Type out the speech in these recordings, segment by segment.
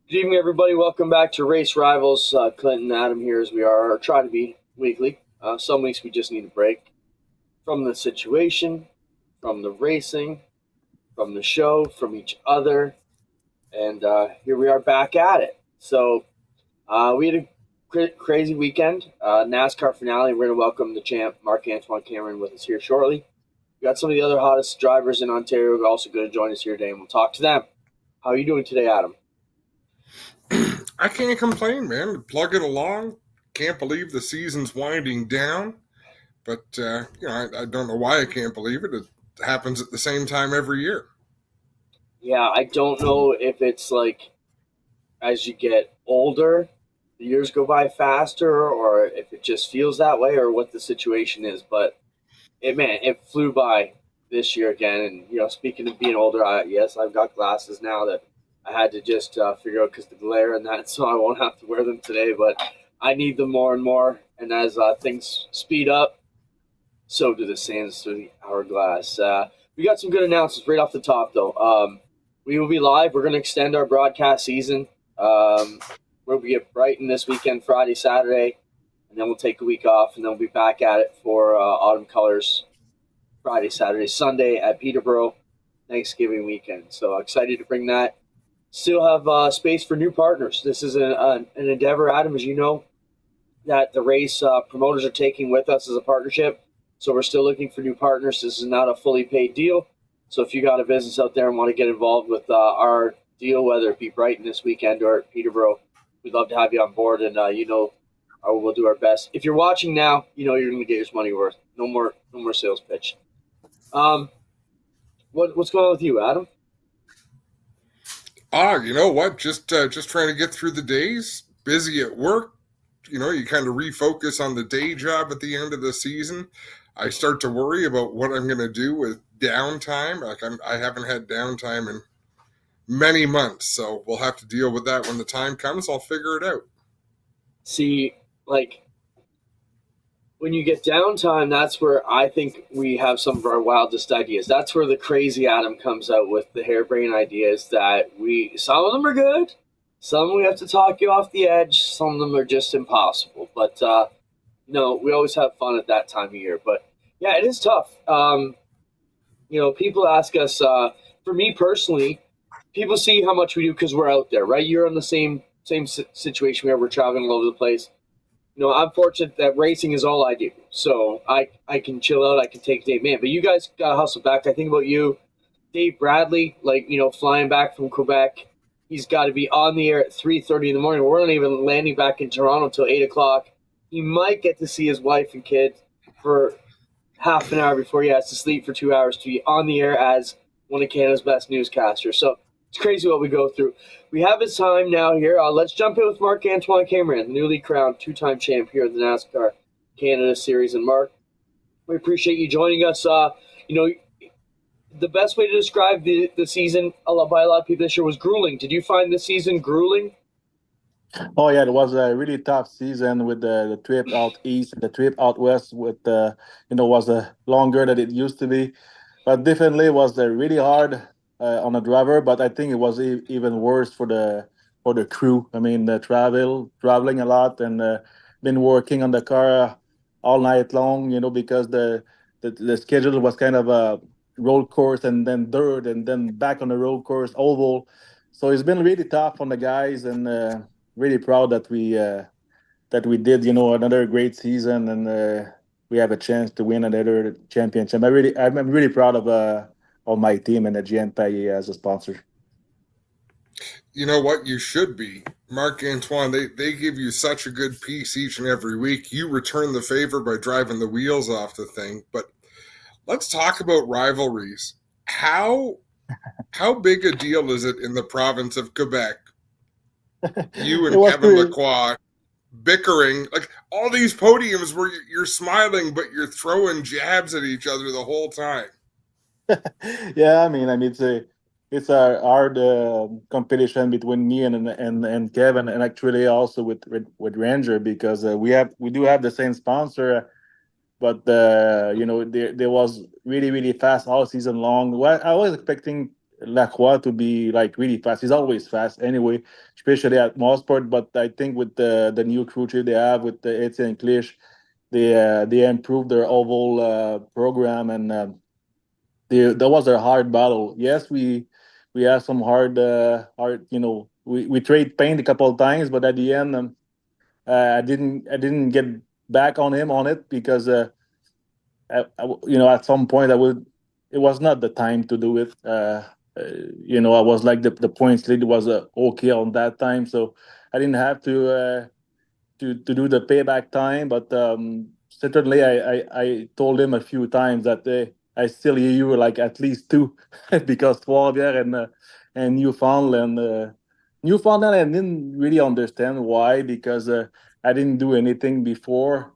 Good evening, everybody. Welcome back to Race Rivals. Clinton and Adam here, as we are, or try to be weekly. Some weeks we just need a break from the situation, from the racing, from the show, from each other, and here we are back at it. We had a crazy weekend. NASCAR finale. We're going to welcome the champ, Mark Antoine Cameron, with us here shortly. We got some of the other hottest drivers in Ontario who are also going to join us here today, and we'll talk to them. How are you doing today, Adam? I can't complain, man. Plug it along. Can't believe the season's winding down, but I don't know why I can't believe it. It happens at the same time every year. Yeah, I don't know if it's like as you get older, the years go by faster, or if it just feels that way, or what the situation is. But it flew by this year again. And speaking of being older, yes, I've got glasses now that I had to just figure out because the glare and that, so I won't have to wear them today. But I need them more and more. And as things speed up, so do the sands through the hourglass. We got some good announcements right off the top, though. We will be live. We're going to extend our broadcast season. We'll be at Brighton this weekend, Friday, Saturday, and then we'll take a week off, and then we'll be back at it for Autumn Colors Friday, Saturday, Sunday at Peterborough, Thanksgiving weekend. So excited to bring that. Still have space for new partners. This is an endeavor, Adam, as you know, that the race promoters are taking with us as a partnership. So we're still looking for new partners. This is not a fully paid deal. So if you got a business out there and want to get involved with our deal, whether it be Brighton this weekend or at Peterborough, we'd love to have you on board. And we'll do our best. If you're watching now, you're going to get your money worth. No more sales pitch. What's going on with you, Adam? You know what? Just trying to get through the days. Busy at work. You kind of refocus on the day job at the end of the season. I start to worry about what I'm going to do with downtime. I haven't had downtime in many months, so we'll have to deal with that when the time comes. I'll figure it out. See, like when you get downtime, that's where I think we have some of our wildest ideas. That's where the crazy Adam comes out with the harebrained ideas that some of them are good, some we have to talk you off the edge, some of them are just impossible. But no, we always have fun at that time of year. But yeah, it is tough. People ask us. For me personally, people see how much we do because we're out there, right? You're in the same situation where we're traveling all over the place. I'm fortunate that racing is all I do. So I can chill out, I can take a day, man. But you guys got to hustle back. I think about you, Dave Bradley, flying back from Quebec. He's got to be on the air at 3:30 in the morning. We're not even landing back in Toronto until 8 o'clock. He might get to see his wife and kid for half an hour before he has to sleep for 2 hours to be on the air as one of Canada's best newscasters. So it's crazy what we go through. We have his time now here. Let's jump in with Mark Antoine Cameron, newly crowned two-time champ here at the NASCAR Canada Series. And Mark, we appreciate you joining us. The best way to describe the season by a lot of people this year was grueling. Did you find the season grueling? Oh yeah, it was a really tough season with the trip out east, the trip out west with was longer than it used to be, but definitely was really hard on the driver. But I think it was even worse for the crew. I mean, the traveling a lot and been working on the car all night long. Because the schedule was kind of a road course and then dirt and then back on the road course oval. So it's been really tough on the guys and. Really proud that we did another great season and we have a chance to win another championship. I'm really proud of my team and the GNPA as a sponsor. You know what? You should be. Mark Antoine, they give you such a good piece each and every week. You return the favor by driving the wheels off the thing. But let's talk about rivalries. How big a deal is it in the province of Quebec? You and Kevin Lacroix bickering, like all these podiums where you're smiling, but you're throwing jabs at each other the whole time. Yeah, it's a hard competition between me and Kevin, and actually also with Ranger because we do have the same sponsor, but there was really fast all season long. Well, I was expecting Lacroix to be like really fast. He's always fast anyway, especially at Mosport. But I think with the new crew chief they have with the Etienne Clich, they improved their oval program, and that was a hard battle. Yes, we had some hard. We trade paint a couple of times, but at the end, I didn't get back on him on it because at some point I would. It was not the time to do it. I was like the points lead was okay on that time, so I didn't have to do the payback time. But certainly, I told him a few times that I still hear you like at least two because Trois-Rivières and Newfoundland, I didn't really understand why because I didn't do anything before,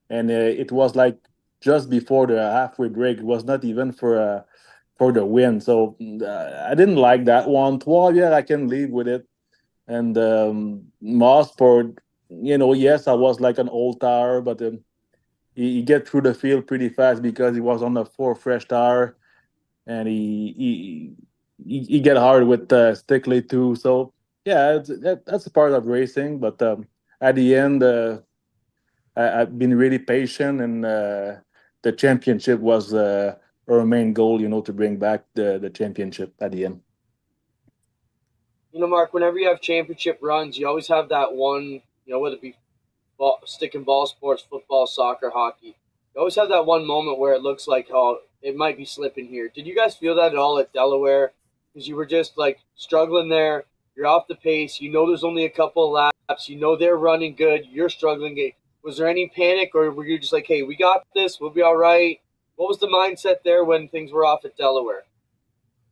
and it was like just before the halfway break. It was not even for the win, so I didn't like that one. Trois-Rivières, I can live with it, and Mosport, yes, I was like an old tire, but he get through the field pretty fast because he was on the four fresh tire, and he get hard with Stickley too. So yeah, that's a part of racing. But at the end, I've been really patient, and the championship was our main goal. To bring back the championship at the end. Mark, whenever you have championship runs, you always have that one, whether it be stick and ball sports, football, soccer, hockey. You always have that one moment where it looks like, oh, it might be slipping here. Did you guys feel that at all at Delaware? Because you were just like struggling there. You're off the pace. There's only a couple of laps. They're running good. You're struggling. Was there any panic, or were you just like, hey, we got this. We'll be all right? What was the mindset there when things were off at Delaware?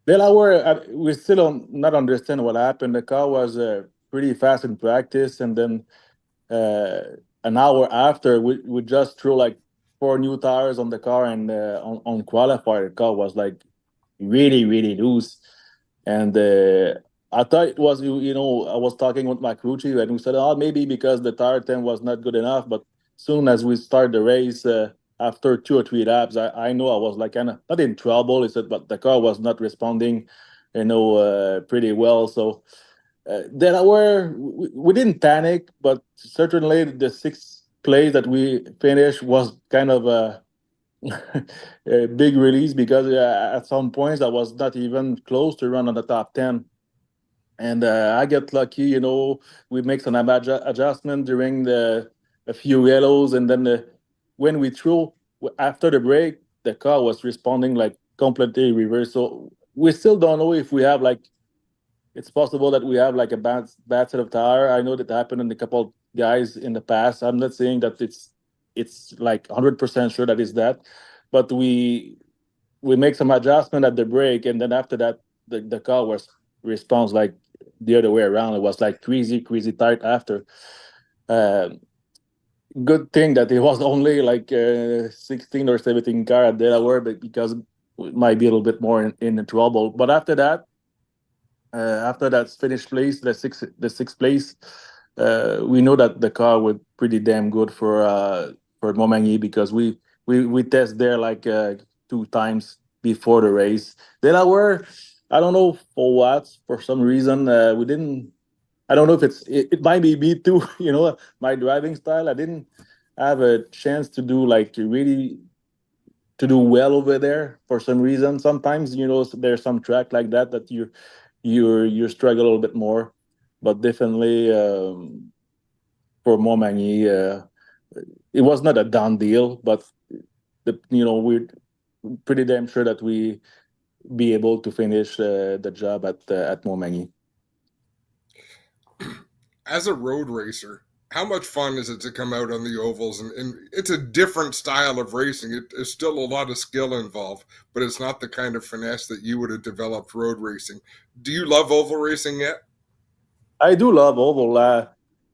Delaware, we still don't not understand what happened. The car was pretty fast in practice, and then an hour after, we just threw like four new tires on the car, and on qualifier, the car was like really, really loose. And I thought it was, I was talking with my crew chief, and we said, oh, maybe because the tire temp was not good enough. But soon as we start the race, after 2 or 3 laps, I know I was like kind of not in trouble. He said, but the car was not responding, pretty well. So Delaware, we didn't panic, but certainly the sixth place that we finished was kind of a big release because at some points I was not even close to run on the top 10. And I get lucky, we make some adjustment during a few yellows, and then when we threw after the break, the car was responding like completely reverse. So we still don't know if we have like it's possible that we have like a bad set of tire. I know that happened in a couple of guys in the past. I'm not saying that it's like 100% sure that is that, but we make some adjustment at the break, and then after that, the car was responds like the other way around. It was like crazy tight after. Uh, Good thing that it was only like 16 or 17 car at Delaware, but because it might be a little bit more in trouble. But after that finished place, the sixth place, we know that the car was pretty damn good for Montmagny because we test there like 2 times before the race. Delaware, I don't know for what, for some reason we didn't. I don't know if it might be me too. My driving style. I didn't have a chance to do like really to do well over there for some reason. Sometimes there's some track like that you struggle a little bit more, but definitely for Montmagny, it was not a done deal. But we're pretty damn sure that we be able to finish the job at Montmagny. As a road racer, how much fun is it to come out on the ovals? And it's a different style of racing. There's still a lot of skill involved, but it's not the kind of finesse that you would have developed road racing. Do you love oval racing yet? I do love oval.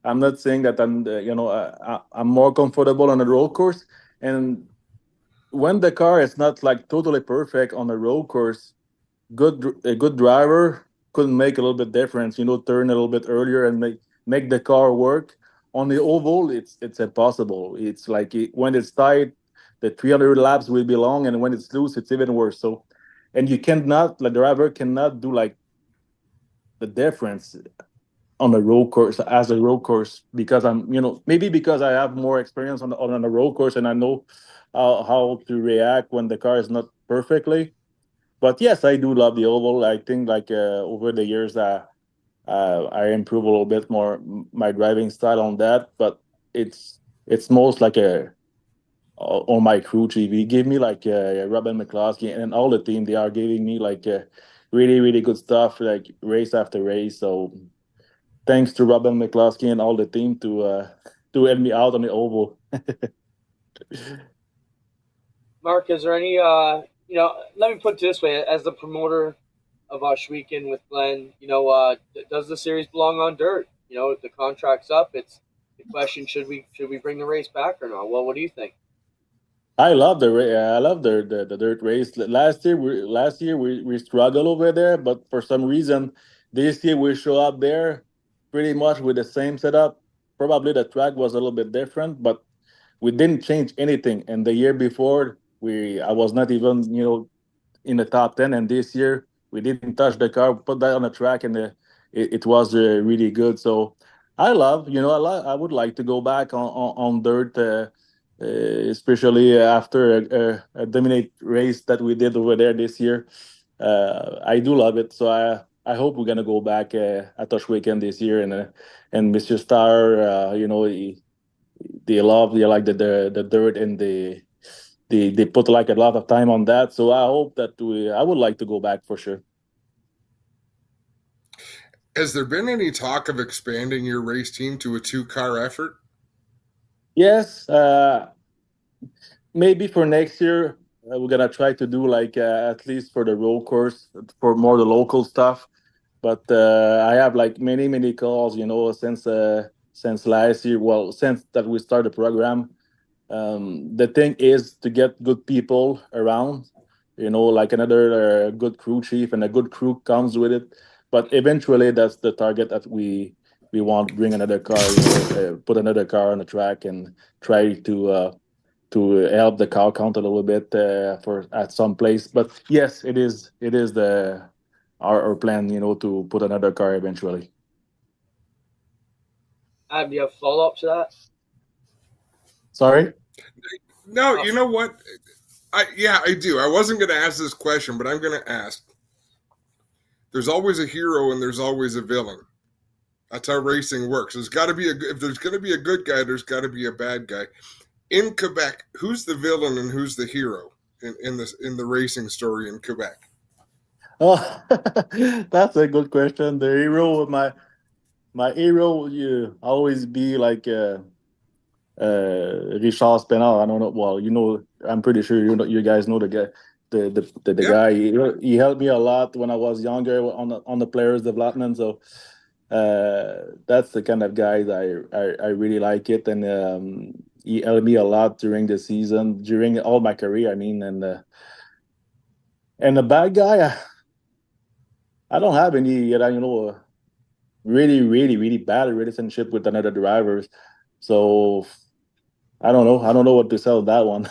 I'm not saying that I'm more comfortable on a road course, and when the car is not like totally perfect on a road course, a good driver could make a little bit difference. Turn a little bit earlier and make the car work. On the oval, it's impossible. It's like when it's tight, the 300 laps will be long, and when it's loose, it's even worse. So and you cannot, like, the driver cannot do like the difference on the road course as a road course, because I'm, maybe because I have more experience on the road course, and I know how to react when the car is not perfectly. But yes, I do love the oval. I think like over the years, I improve a little bit more my driving style on that. But it's most like a on my crew chief. He gave me like Robin McCloskey and all the team. They are giving me like really really good stuff, like race after race. So thanks to Robin McCloskey and all the team to help me out on the oval. Mark, is there any let me put it this way: as the promoter of Ush Weekend with Glenn, does the series belong on dirt? The contract's up. It's the question: should we bring the race back or not? Well, what do you think? I love the dirt race. Last year we struggled over there, but for some reason this year we show up there pretty much with the same setup. Probably the track was a little bit different, but we didn't change anything. And the year before, we I was not even in the top 10, and this year we didn't touch the car, put that on the track, and it was really good. So I would like to go back on dirt, especially after a dominate race that we did over there this year. I do love it, so I hope we're gonna go back at Tosh Weekend this year, and Mr. Star, they like the dirt, and they put like a lot of time on that. So I hope that I would like to go back for sure. Has there been any talk of expanding your race team to a 2-car effort? Yes, maybe for next year we're gonna try to do like at least for the road course for more the local stuff. But I have like many calls, since last year. Well, since that we started the program, the thing is to get good people around, like another good crew chief, and a good crew comes with it. But eventually that's the target, that we want bring another car, put another car on the track and try to help the car count a little bit for at some place. But yes, it is our plan, to put another car eventually. Do you have follow up to that? Sorry. No, you know what? I do. I wasn't going to ask this question, but I'm going to ask. There's always a hero and there's always a villain. That's how racing works. There's got to be if there's going to be a good guy, there's got to be a bad guy. In Quebec, who's the villain and who's the hero in the racing story in Quebec? Oh, that's a good question. The hero, my hero, you always be like Richard Spenard. I don't know. Well, I'm pretty sure you guys know the guy. The Yep. guy, he helped me a lot when I was younger on the players development. So that's the kind of guy that I really like it, and he helped me a lot during the season, during all my career. I mean, and the bad guy, I don't have any, really really bad relationship with another drivers. So I don't know what to sell that one.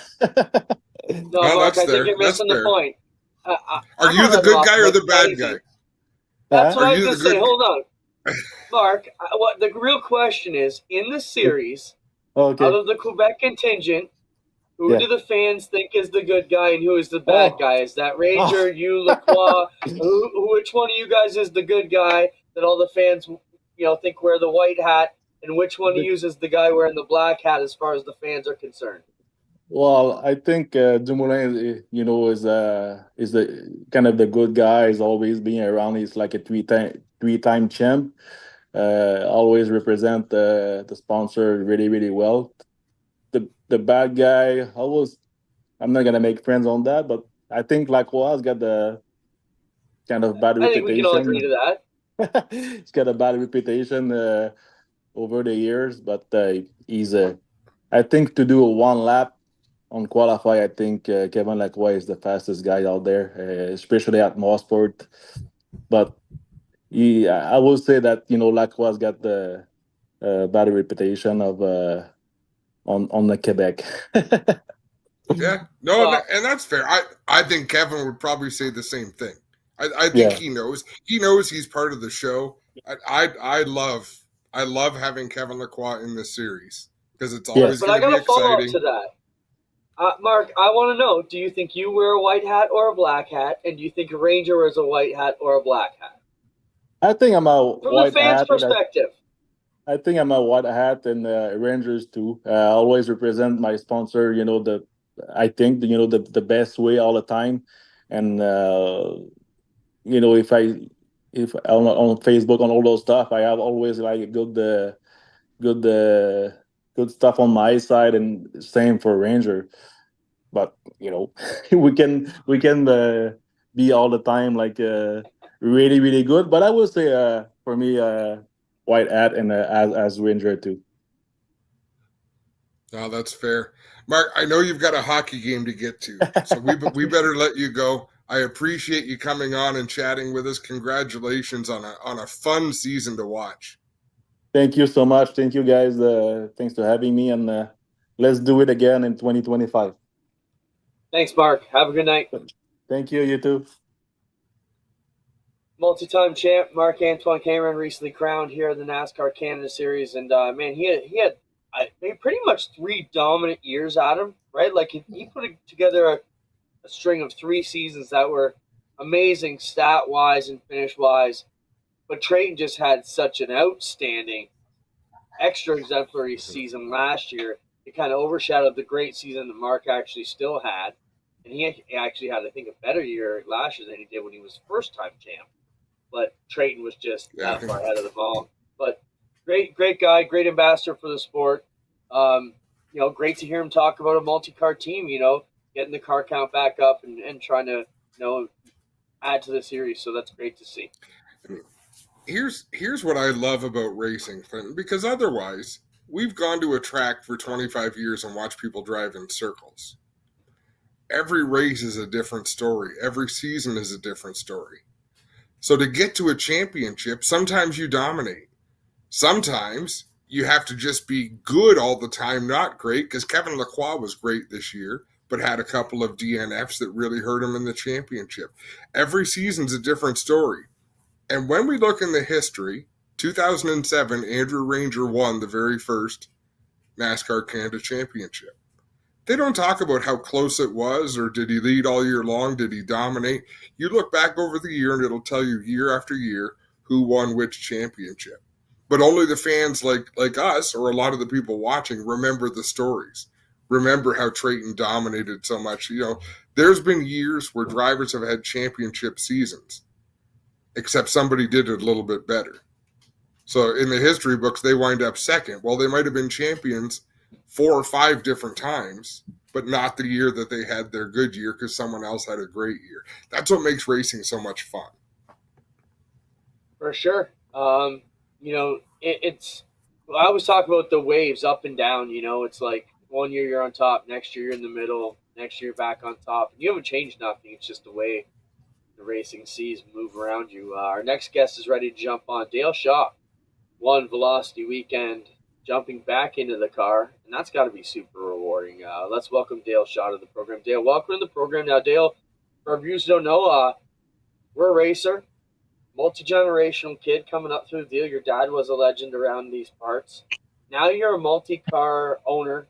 No, Well, Mark, that's I think there. you're That's missing the fair. point. Are I'm you not the letting good off guy or like the bad crazy. guy? That's what Huh? I Are was you gonna the say. good? Hold on, Mark. What the real question is, in the series, out Okay. of the Quebec contingent, who Yeah. do the fans think is the good guy and who is the bad Oh. guy? Is that Oh. Ranger, you, Lacroix? Which one of you guys is the good guy that all the fans, think wear the white hat, and which one of you is the guy wearing the black hat as far as the fans are concerned? Well, I think Dumoulin, is the kind of the good guy. He's always being around. He's like a three-time champ. Always represent the sponsor really really well. The bad guy, I'm not gonna make friends on that, but I think Lacroix got the kind of bad I think we can all agree reputation. to that. He's got a bad reputation over the years, but I think to do a one lap on qualify, I think Kevin Lacroix is the fastest guy out there, especially at Mosport. But I will say that Lacroix got the bad reputation of on the Quebec. Yeah, no, Well, and that's fair. I think Kevin would probably say the same thing. I think Yeah, he knows. He knows he's part of the show. I love having Kevin Lacroix in this series because it's always yes. but going I to be got a follow up exciting. to that. Mark, I want to know: do you think you wear a white hat or a black hat, and do you think a Ranger wears a white hat or a black hat? I think I'm a From the white fans' hat, and perspective. I think I'm a white hat in Rangers too. I always represent my sponsor. I think the best way all the time, and if on Facebook on all those stuff, I have always like good good stuff on my side, and same for Ranger. But we can be all the time like really really good. But I would say for me white hat and as Ranger too. No, that's fair. Mark, I know you've got a hockey game to get to, so we better let you go. I appreciate you coming on and chatting with us. Congratulations on a fun season to watch. Thank you so much. Thank you guys. Thanks for having me, and let's do it again in 2025. Thanks, Mark. Have a good night. Thank you. You too. Multi-time champ Mark Antoine Cameron recently crowned here in the NASCAR Canada Series, and man, he had pretty much 3 dominant years at him, right? Like he put together a string of 3 seasons that were amazing stat wise and finish wise. But Trayton just had such an outstanding, extra exemplary season last year. It kind of overshadowed the great season that Mark actually still had, and he actually had, I think, a better year last year than he did when he was first time champ. But Trayton was just Yeah, that far ahead of the ball. But great guy, great ambassador for the sport. Great to hear him talk about a multi-car team. Getting the car count back up and trying to add to the series. So that's great to see. here's what I love about racing, Clinton, because otherwise we've gone to a track for 25 years and watched people drive in circles. Every race is a different story. Every season is a different story. So to get to a championship, sometimes you dominate. Sometimes you have to just be good all the time, not great, because Kevin Lacroix was great this year, but had a couple of DNFs that really hurt him in the championship. Every season's a different story. And when we look in the history, 2007, Andrew Ranger won the very first NASCAR Canada Championship. They don't talk about how close it was, or did he lead all year long? Did he dominate? You look back over the year and it'll tell you year after year who won which championship. But only the fans like us, or a lot of the people watching, remember the stories. Remember how Trayton dominated so much. There's been years where drivers have had championship seasons, except somebody did it a little bit better. So in the history books, they wind up second. Well, they might have been champions 4 or 5 different times, but not the year that they had their good year because someone else had a great year. That's what makes racing so much fun. For sure. It's. I always talk about the waves up and down. It's like one year you're on top, next year you're in the middle, next year back on top. You haven't changed nothing. It's just the way the racing seas move around you. Our next guest is ready to jump on. Dale Shaw won Velocity Weekend, jumping back into the car, and that's got to be super rewarding. Let's welcome Dale Shaw to the program. Dale, welcome to the program. Now, Dale, for our viewers who don't know, we're a racer, multi-generational kid coming up through the deal. Your dad was a legend around these parts. Now you're a multi-car owner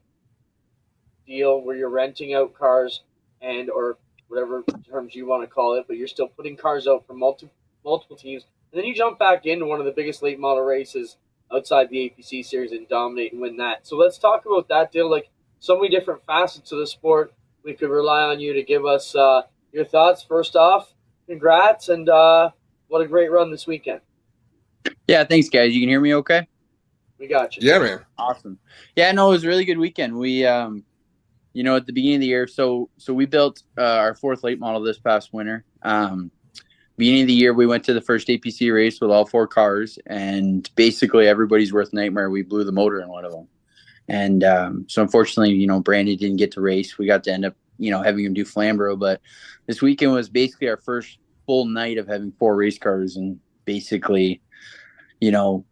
deal where you're renting out cars or whatever terms you want to call it, but you're still putting cars out for multiple teams. And then you jump back into one of the biggest late model races outside the APC Series and dominate and win that. So let's talk about that deal. Like so many different facets of the sport, we could rely on you to give us your thoughts. First off, congrats and what a great run this weekend. Yeah, thanks, guys. You can hear me okay? We got you. Yeah, man. Awesome. Yeah, no, it was a really good weekend. We, at the beginning of the year, so we built our 4th late model this past winter. Beginning of the year, we went to the first APC race with all 4 cars, and basically everybody's worst nightmare. We blew the motor in one of them. And so unfortunately, Brandon didn't get to race. We got to end up, having him do Flamborough. But this weekend was basically our first full night of having 4 race cars and basically, a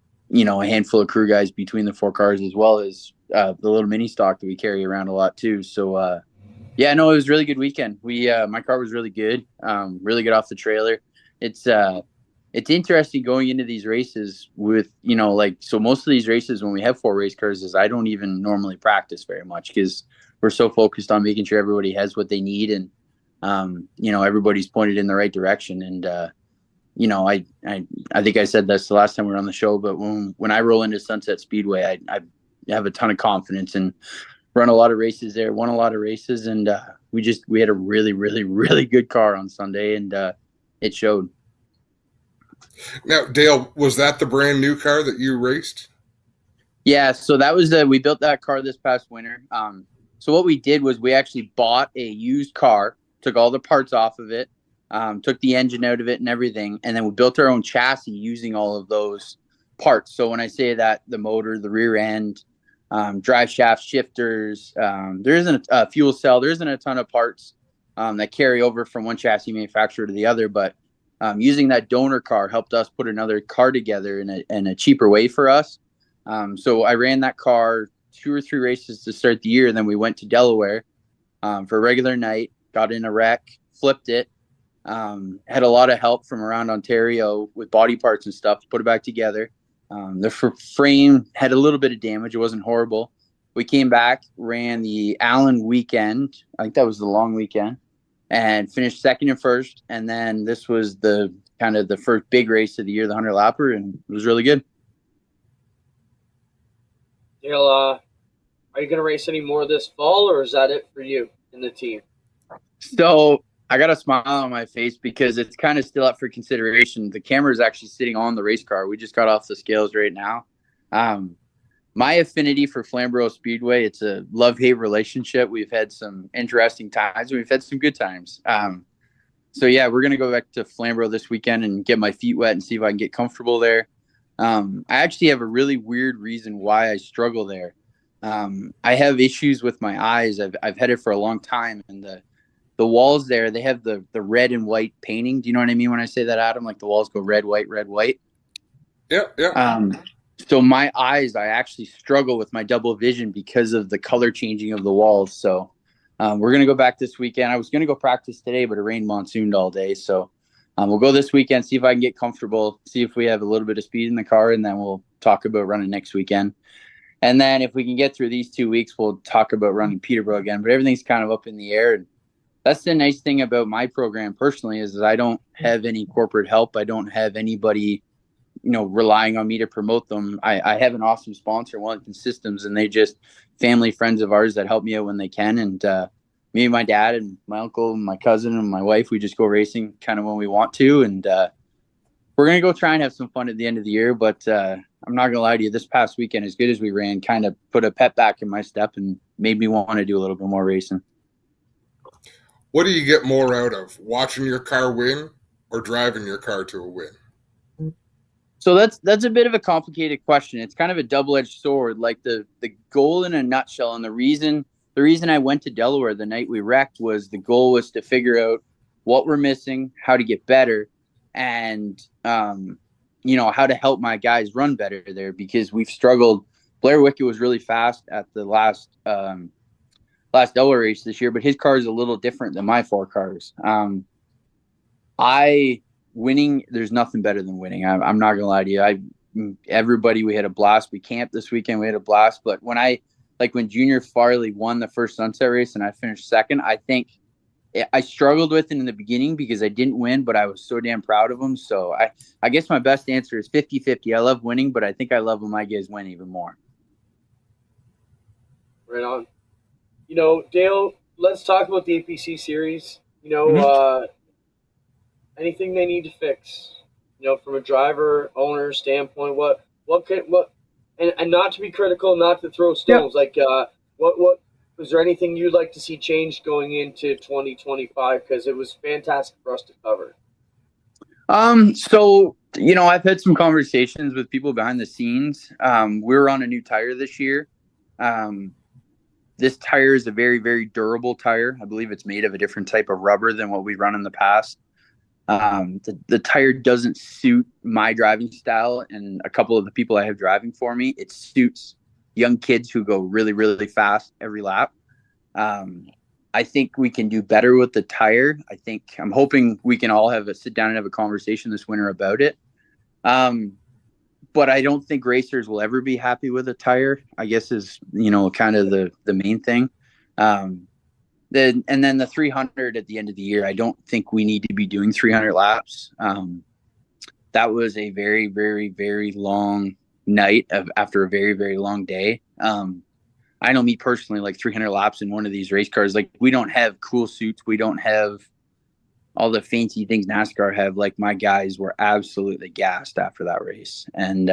handful of crew guys between the 4 cars, as well as the little mini stock that we carry around a lot too. So, Yeah, no, it was a really good weekend. My car was really good off the trailer. It's interesting going into these races with, so most of these races when we have 4 race cars is I don't even normally practice very much because we're so focused on making sure everybody has what they need and, everybody's pointed in the right direction. And, I think I said this the last time we were on the show, but when I roll into Sunset Speedway, I have a ton of confidence and run a lot of races there, won a lot of races. And we had a really, really, really good car on Sunday and it showed. Now, Dale, was that the brand new car that you raced? Yeah, so we built that car this past winter. So what we did was we actually bought a used car, took all the parts off of it, took the engine out of it and everything, and then we built our own chassis using all of those parts. So when I say that, the motor, the rear end, drive shaft, shifters, there isn't a fuel cell, there isn't a ton of parts that carry over from one chassis manufacturer to the other, but using that donor car helped us put another car together in a cheaper way for us. So I ran that car 2 or 3 races to start the year, and then we went to Delaware for a regular night, got in a wreck, flipped it, had a lot of help from around Ontario with body parts and stuff to put it back together. The frame had a little bit of damage. It wasn't horrible. We came back, ran the Allen weekend. I think that was the long weekend, and finished second and first. And then this was the first big race of the year, the 100 lapper, and it was really good. Dale, are you going to race any more this fall, or is that it for you and the team? So I got a smile on my face because it's kind of still up for consideration. The camera is actually sitting on the race car. We just got off the scales right now. My affinity for Flamborough Speedway, it's a love-hate relationship. We've had some interesting times. We've had some good times. So, yeah, we're going to go back to Flamborough this weekend and get my feet wet and see if I can get comfortable there. I actually have a really weird reason why I struggle there. I have issues with my eyes. I've had it for a long time, and the walls there, they have the red and white painting. Do you know what I mean when I say that, Adam? Like the walls go red, white, red, white. Yeah. So my eyes, I actually struggle with my double vision because of the color changing of the walls. So we're going to go back this weekend. I was going to go practice today, but it rained monsooned all day. So we'll go this weekend, see if I can get comfortable, see if we have a little bit of speed in the car, and then we'll talk about running next weekend. And then if we can get through these 2 weeks, we'll talk about running Peterborough again. But everything's kind of up in the air. And that's the nice thing about my program personally is that I don't have any corporate help. I don't have anybody, relying on me to promote them. I have an awesome sponsor, Williamson Systems, and they just family friends of ours that help me out when they can. And me and my dad and my uncle and my cousin and my wife, we just go racing kind of when we want to. And we're going to go try and have some fun at the end of the year. But I'm not going to lie to you, this past weekend, as good as we ran, kind of put a pep back in my step and made me want to do a little bit more racing. What do you get more out of, watching your car win or driving your car to a win? So that's a bit of a complicated question. It's kind of a double-edged sword. Like the goal in a nutshell, and the reason I went to Delaware the night we wrecked was the goal was to figure out what we're missing, how to get better, and how to help my guys run better there because we've struggled. Blair Wickett was really fast at the last Delaware race this year, but his car is a little different than my 4 cars. Winning, there's nothing better than winning. I'm not gonna lie to you. Everybody, we had a blast. We camped this weekend. We had a blast. But when Junior Farley won the first Sunset race and I finished second, I think I struggled with it in the beginning because I didn't win, but I was so damn proud of him. So I guess my best answer is 50-50. I love winning, but I think I love when my guys win even more. Right on. Dale, let's talk about the APC Series. Anything they need to fix, from a driver owner standpoint, and not to be critical, not to throw stones. Yeah. What was there anything you'd like to see changed going into 2025? Because it was fantastic for us to cover. So I've had some conversations with people behind the scenes. We're on a new tire this year. This tire is a very, very durable tire. I believe it's made of a different type of rubber than what we run in the past. The tire doesn't suit my driving style and a couple of the people I have driving for me. It suits young kids who go really, really fast every lap. I think we can do better with the tire. I'm hoping we can all sit down and have a conversation this winter about it. But I don't think racers will ever be happy with a tire, I guess is, kind of the main thing. And then the 300 at the end of the year, I don't think we need to be doing 300 laps. That was a very, very, very long night after a very, very long day. I know me personally, like 300 laps in one of these race cars, like we don't have cool suits. We don't have all the fancy things NASCAR have. Like my guys were absolutely gassed after that race. And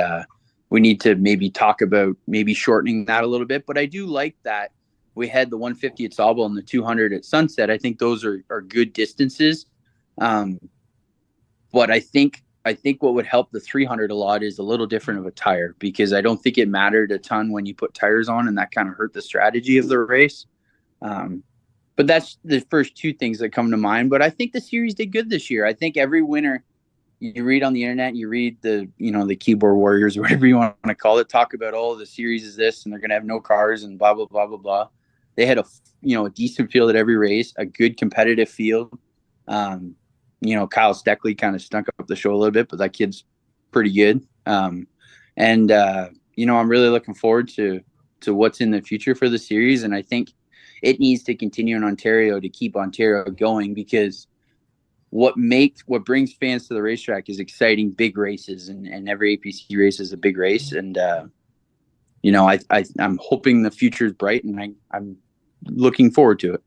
we need to maybe talk about maybe shortening that a little bit. But I do like that we had the 150 at Sauble and the 200 at Sunset. I think those are good distances. But I think what would help the 300 a lot is a little different of a tire, because I don't think it mattered a ton when you put tires on, and that kind of hurt the strategy of the race. But that's the first two things that come to mind. But I think the series did good this year. I think every winner you read on the internet, you read the keyboard warriors or whatever you want to call it, talk about, oh, the series is this and they're going to have no cars and blah, blah, blah, blah, blah. They had a decent field at every race, a good competitive field. Kyle Steckley kind of stunk up the show a little bit, but that kid's pretty good. I'm really looking forward to what's in the future for the series. And I think it needs to continue in Ontario to keep Ontario going, because what brings fans to the racetrack is exciting big races, and every APC race is a big race. And, I'm hoping the future is bright, and I'm looking forward to it.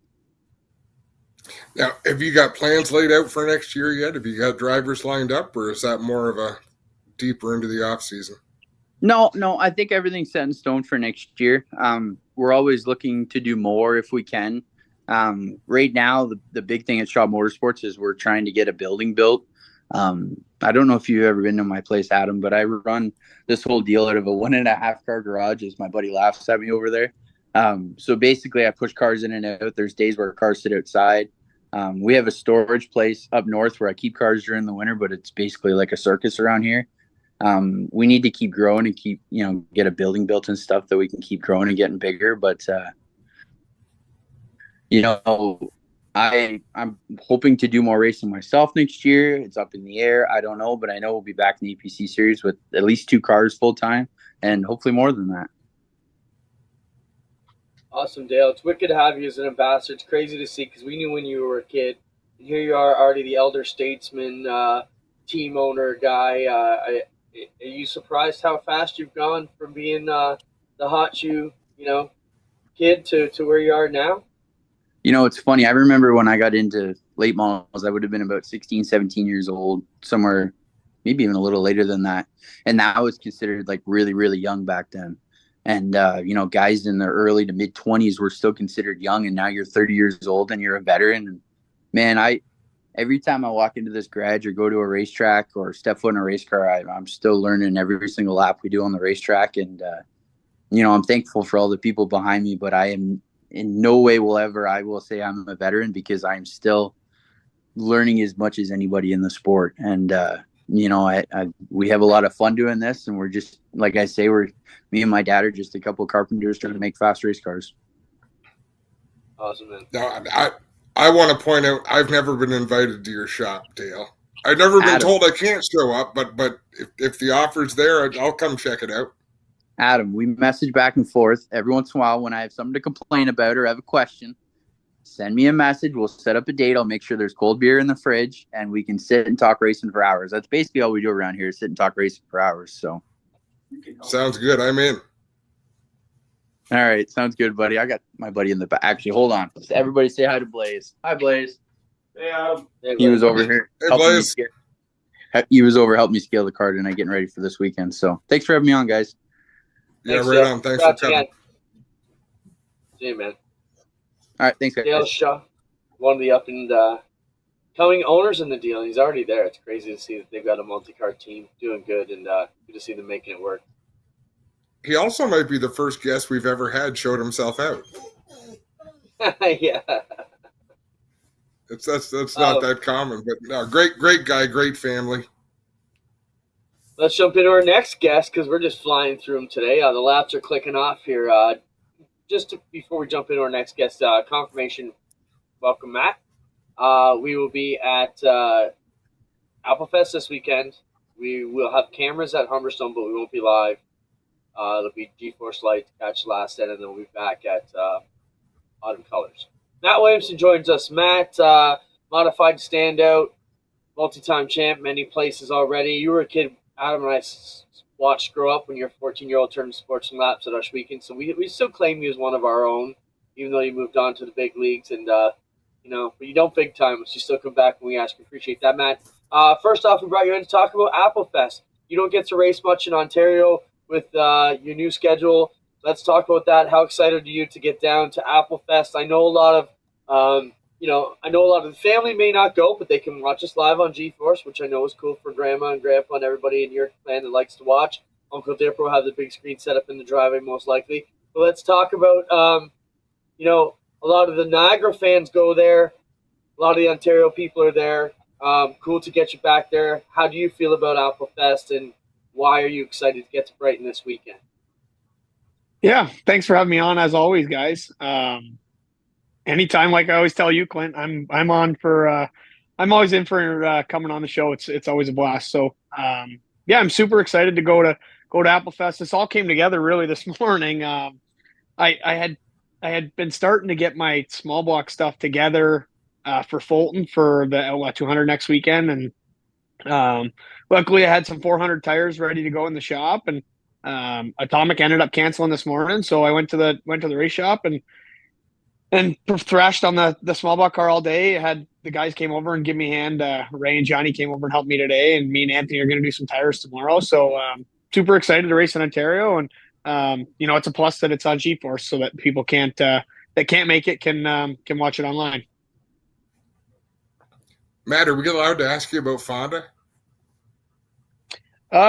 Now, have you got plans laid out for next year yet? Have you got drivers lined up, or is that more of a deeper into the off season? No, I think everything's set in stone for next year. We're always looking to do more if we can. Right now, the big thing at Shaw Motorsports is we're trying to get a building built. I don't know if you've ever been to my place, Adam, but I run this whole deal out of a 1.5 car garage, as my buddy laughs at me over there. So basically I push cars in and out. There's days where cars sit outside. We have a storage place up north where I keep cars during the winter, but it's basically like a circus around here. We need to keep growing and keep, get a building built and stuff that we can keep growing and getting bigger. But, I'm hoping to do more racing myself next year. It's up in the air. I don't know, but I know we'll be back in the APC series with at least 2 cars full time, and hopefully more than that. Awesome, Dale. It's wicked to have you as an ambassador. It's crazy to see, because we knew when you were a kid, and here you are, already the elder statesman, team owner guy. Are you surprised how fast you've gone from being the hot shoe, kid to where you are now? It's funny. I remember when I got into late models, I would have been about 16, 17 years old, somewhere, maybe even a little later than that. And that was considered like really, really young back then. And, guys in their early to mid 20s were still considered young. And now you're 30 years old and you're a veteran. And man, every time I walk into this garage or go to a racetrack or step foot in a race car, I'm still learning every single lap we do on the racetrack. And, I'm thankful for all the people behind me, but I am in no way I will say I'm a veteran, because I'm still learning as much as anybody in the sport. And, we have a lot of fun doing this, and we're just, like I say, me and my dad are just a couple of carpenters trying to make fast race cars. Awesome, man. Now, I want to point out, I've never been invited to your shop, Dale. I've never been told I can't show up, but if the offer's there, I'll come check it out. Adam, we message back and forth every once in a while when I have something to complain about or have a question. Send me a message. We'll set up a date. I'll make sure there's cold beer in the fridge, and we can sit and talk racing for hours. That's basically all we do around here, is sit and talk racing for hours. So, sounds good. I'm in. All right, sounds good, buddy. I got my buddy in the back. Actually, hold on. Everybody say hi to Blaze. Hi, Blaze. Hey, Adam. He was over here. Hey, Blaze. He was over helping me scale the car tonight, getting ready for this weekend. So, thanks for having me on, guys. Yeah, right on. Thanks for coming. See you, man. All right, thanks, guys. Dale Shaw, one of the up and coming owners in the deal. He's already there. It's crazy to see that they've got a multi-car team doing good, and good to see them making it work. He also might be the first guest we've ever had showed himself out. Yeah. That's not that common, but no, great guy, great family. Let's jump into our next guest, because we're just flying through them today. The laps are clicking off here. Before we jump into our next guest, confirmation Welcome, Matt. We will be at Applefest this weekend. We will have cameras at Humberstone, but we won't be live. It'll be G-Force Light to catch the last end, and then we'll be back at Autumn Colors. Matt Williamson joins us. Matt, modified standout, multi-time champ, many places already. You were a kid Adam and I watched grow up when your 14-year-old turned sports and laps at Ush Weekend, so we still claim you as one of our own, even though you moved on to the big leagues. And, but you don't big time us. You still come back when we ask. We appreciate that, Matt. First off, we brought you in to talk about Applefest. You don't get to race much in Ontario with your new schedule. Let's talk about that. How excited are you to get down to Applefest? I know a lot of the family may not go, but they can watch us live on G-Force, which I know is cool for Grandma and Grandpa and everybody in your clan that likes to watch. Uncle Dipper will have the big screen set up in the driveway most likely. But let's talk about, a lot of the Niagara fans go there. A lot of the Ontario people are there. Cool to get you back there. How do you feel about Applefest, and why are you excited to get to Brighton this weekend? Yeah, thanks for having me on as always, guys. Anytime, like I always tell you, Clint, I'm always in for coming on the show. It's always a blast. So I'm super excited to go to Applefest. This all came together really this morning. I had been starting to get my small block stuff together for Fulton for the Outlaw 200 next weekend, and luckily I had some 400 tires ready to go in the shop, and Atomic ended up canceling this morning, so I went to the race shop and thrashed on the small block car all day. I had the guys came over and give me a hand. Ray and Johnny came over and helped me today, and me and Anthony are going to do some tires tomorrow. So super excited to race in Ontario, and it's a plus that it's on G-Force, so that people that can't make it can watch it online. Matt, are we allowed to ask you about Fonda?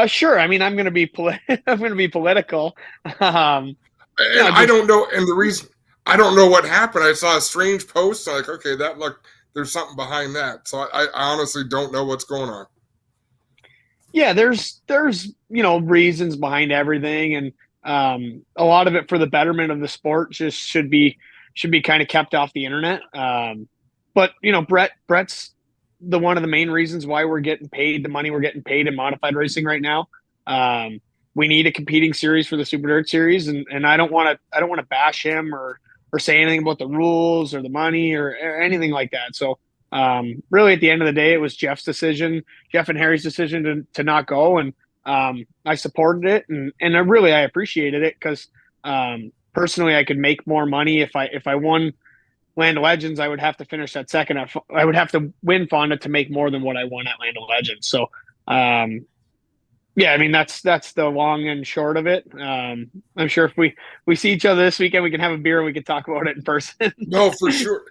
Sure. I mean, I'm going to be I'm going to be political. I don't know, and the reason I don't know what happened. I saw a strange post. I'm like, okay, there's something behind that. So I honestly don't know what's going on. Yeah, there's reasons behind everything, and a lot of it for the betterment of the sport just should be kind of kept off the internet. But Brett's one of the main reasons why we're getting paid the money we're getting paid in modified racing right now. We need a competing series for the Super Dirt Series, and I don't want to bash him or say anything about the rules or the money or anything like that. So really, at the end of the day, it was Jeff and Harry's decision to not go, and I supported it, and I appreciated it because personally, I could make more money if I won Land of Legends. I would have to finish that second. I would have to win Fonda to make more than what I won at Land of Legends. So, I mean, that's the long and short of it. I'm sure if we see each other this weekend, we can have a beer and we can talk about it in person. No, for sure.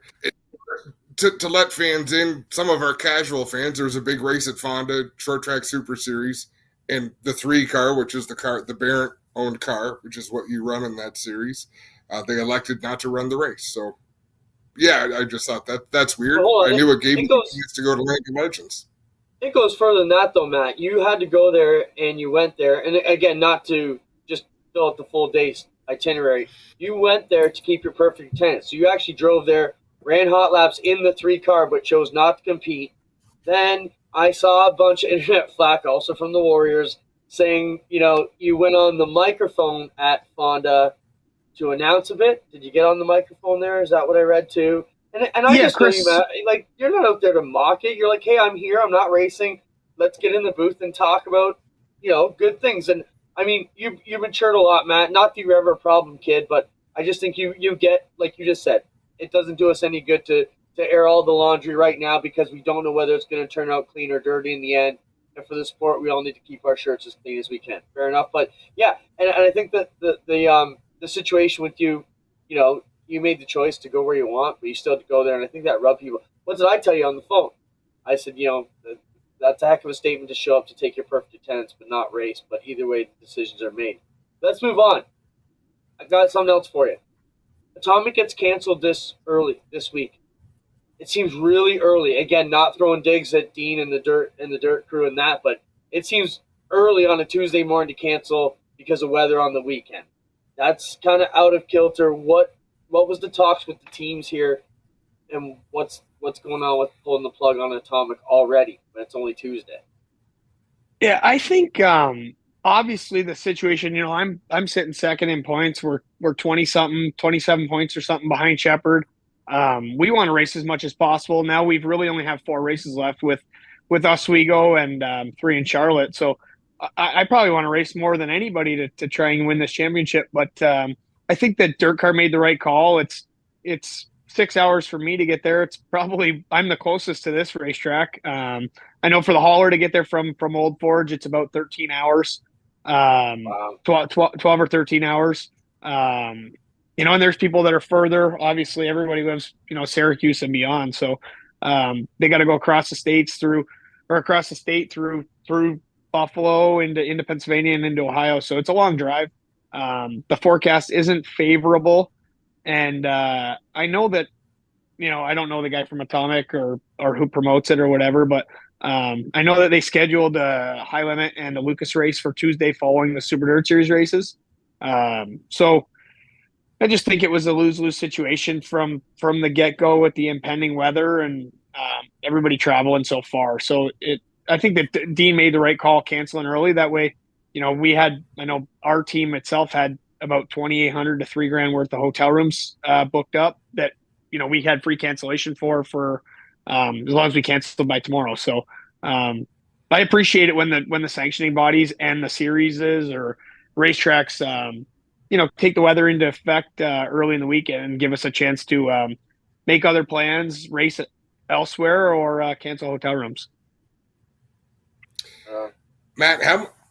To let fans in, some of our casual fans, there was a big race at Fonda, Short Track Super Series, and the 3 car, which is the Barrett-owned car, which is what you run in that series, they elected not to run the race. So, yeah, I just thought that's weird. I knew it gave me the chance to go to Land of Legends. It goes further than that, though, Matt. You had to go there, and you went there. And, again, not to just fill out the full day's itinerary. You went there to keep your perfect attendance. So you actually drove there, ran hot laps in the 3 car, but chose not to compete. Then I saw a bunch of internet flack, also from the Warriors, saying, you went on the microphone at Fonda to announce a bit. Did you get on the microphone there? Is that what I read too? And I just know you, Matt, like, you're not out there to mock it. You're like, hey, I'm here. I'm not racing. Let's get in the booth and talk about, good things. And I mean, you've matured a lot, Matt. Not that you're ever a problem kid, but I just think you get, like you just said, it doesn't do us any good to air all the laundry right now because we don't know whether it's going to turn out clean or dirty in the end. And for the sport, we all need to keep our shirts as clean as we can. Fair enough. But yeah, and I think that the situation with you, you made the choice to go where you want, but you still had to go there. And I think that rubbed people. What did I tell you on the phone? I said, that's a heck of a statement to show up to take your perfect attendance, but not race. But either way, the decisions are made. Let's move on. I got something else for you. Atomic gets canceled this week. It seems really early. Again, not throwing digs at Dean and the dirt crew and that, but it seems early on a Tuesday morning to cancel because of weather on the weekend. That's kind of out of kilter. What was the talks with the teams here and what's going on with pulling the plug on Atomic already, but it's only Tuesday. Yeah, I think obviously the situation, I'm sitting second in points. We're 20 something, 27 points or something behind Shepherd. We want to race as much as possible. Now we've really only have 4 races left with Oswego and 3 in Charlotte. So I probably want to race more than anybody to try and win this championship. But I think that Dirt Car made the right call. It's 6 hours for me to get there. It's probably I'm the closest to this racetrack. I know for the hauler to get there from Old Forge, it's about 13 hours, Wow. 12 or 13 hours. And there's people that are further. Obviously, everybody lives, Syracuse and beyond. So they got to go across the state through Buffalo into Pennsylvania and into Ohio. So it's a long drive. The forecast isn't favorable. And I know that, I don't know the guy from Atomic or who promotes it or whatever, but I know that they scheduled a high limit and a Lucas race for Tuesday following the Super Dirt Series races. So I just think it was a lose-lose situation from the get-go with the impending weather and everybody traveling so far. So I think that Dean made the right call canceling early. That way, I know our team itself had about 2,800 to $3,000 worth of hotel rooms booked up that, we had free cancellation for as long as we canceled by tomorrow. So I appreciate it when the sanctioning bodies and the series or racetracks, take the weather into effect early in the weekend and give us a chance to make other plans, race elsewhere, or cancel hotel rooms. Matt,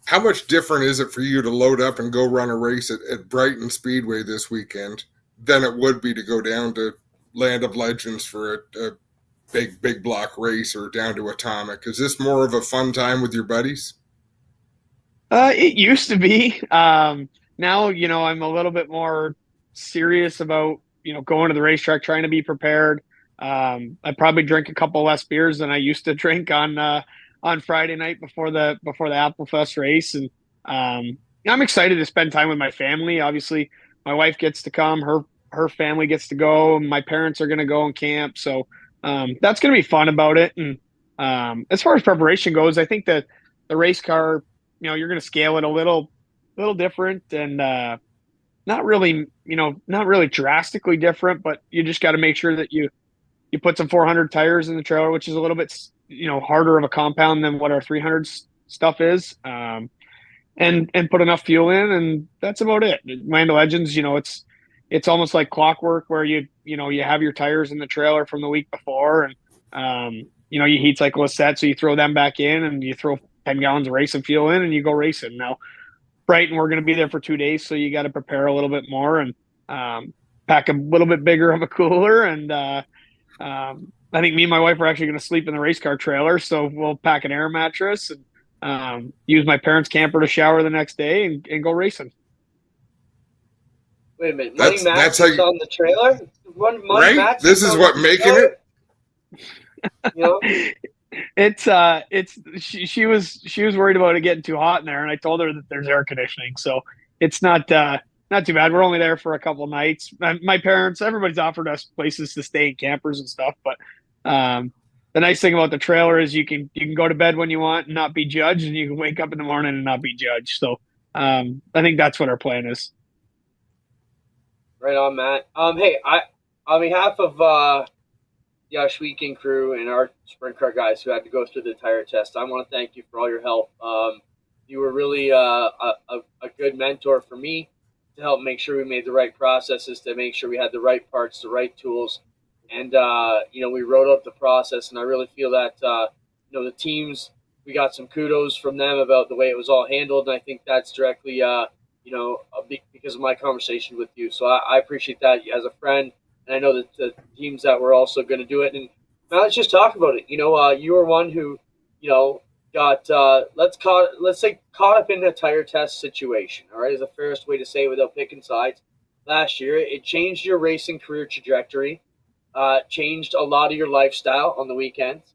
how much different is it for you to load up and go run a race at Brighton Speedway this weekend than it would be to go down to Land of Legends for a big block race or down to Atomic? Is this more of a fun time with your buddies? It used to be. Now, I'm a little bit more serious about, going to the racetrack, trying to be prepared. I probably drink a couple less beers than I used to drink on Friday night before the Applefest race. And I'm excited to spend time with my family. Obviously, my wife gets to come. Her family gets to go. My parents are going to go and camp. So that's going to be fun about it. And as far as preparation goes, I think that the race car, you're going to scale it a little different and not really drastically different, but you just got to make sure that you put some 400 tires in the trailer, which is a little bit, harder of a compound than what our 300 stuff is. And put enough fuel in, and that's about it. Land of Legends, it's almost like clockwork where you have your tires in the trailer from the week before, and your heat cycle is set, so you throw them back in and you throw 10 gallons of racing fuel in and you go racing. Now, Brighton, we're going to be there for 2 days, so you got to prepare a little bit more and pack a little bit bigger of a cooler. And I think me and my wife are actually going to sleep in the race car trailer, so we'll pack an air mattress and use my parents' camper to shower the next day and go racing. Wait a minute, Money Max is on the trailer? Right? Max this is what making it? She was worried about it getting too hot in there, and I told her that there's air conditioning, so it's not too bad. We're only there for a couple of nights. My parents, everybody's offered us places to stay in campers and stuff, but the nice thing about the trailer is you can go to bed when you want and not be judged, and you can wake up in the morning and not be judged. So I think that's what our plan is. Right on, Matt. Hey, on behalf of the Weekend crew and our sprint car guys who had to go through the tire test, I want to thank you for all your help. You were really a good mentor for me to help make sure we made the right processes, to make sure we had the right parts, the right tools. And, we wrote up the process, and I really feel that, the teams, we got some kudos from them about the way it was all handled. And I think that's directly, because of my conversation with you. So I appreciate that as a friend. And I know that the teams that were also going to do it. And now let's just talk about it. You were one who, got, let's say caught up in a tire test situation. All right. Is the fairest way to say it without picking sides. Last year, it changed your racing career trajectory. Changed a lot of your lifestyle on the weekends.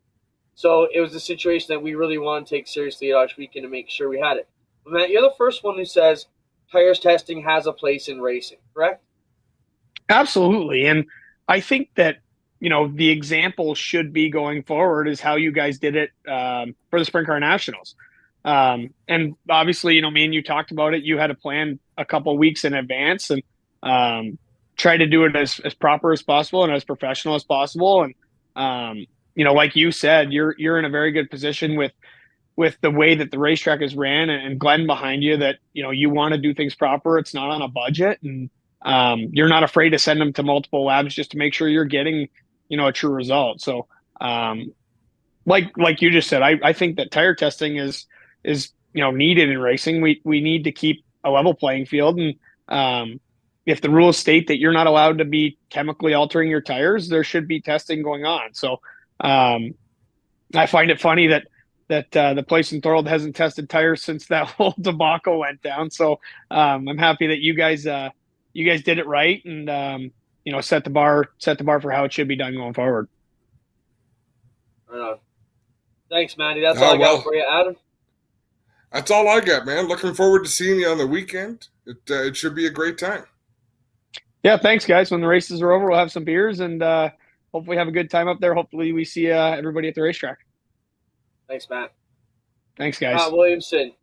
So it was a situation that we really want to take seriously at Osh Weekend to make sure we had it. But Matt, you're the first one who says tires testing has a place in racing, correct? Absolutely. And I think that, the example should be going forward is how you guys did it for the Sprint Car Nationals. And obviously, me and you talked about it. You had a plan a couple of weeks in advance and try to do it as proper as possible and as professional as possible. And, like you said, you're in a very good position with the way that the racetrack is ran and Glenn behind you that, you want to do things proper. It's not on a budget, and you're not afraid to send them to multiple labs just to make sure you're getting, a true result. So, like you just said, I think that tire testing is needed in racing. We need to keep a level playing field, and if the rules state that you're not allowed to be chemically altering your tires, there should be testing going on. So, I find it funny that the place in Thorold hasn't tested tires since that whole debacle went down. So I'm happy that you guys did it right and set the bar for how it should be done going forward. Thanks, Mandy. That's all I got for you, Adam. That's all I got, man. Looking forward to seeing you on the weekend. It should be a great time. Yeah, thanks, guys. When the races are over, we'll have some beers and hopefully have a good time up there. Hopefully we see everybody at the racetrack. Thanks, Matt. Thanks, guys. Williamson,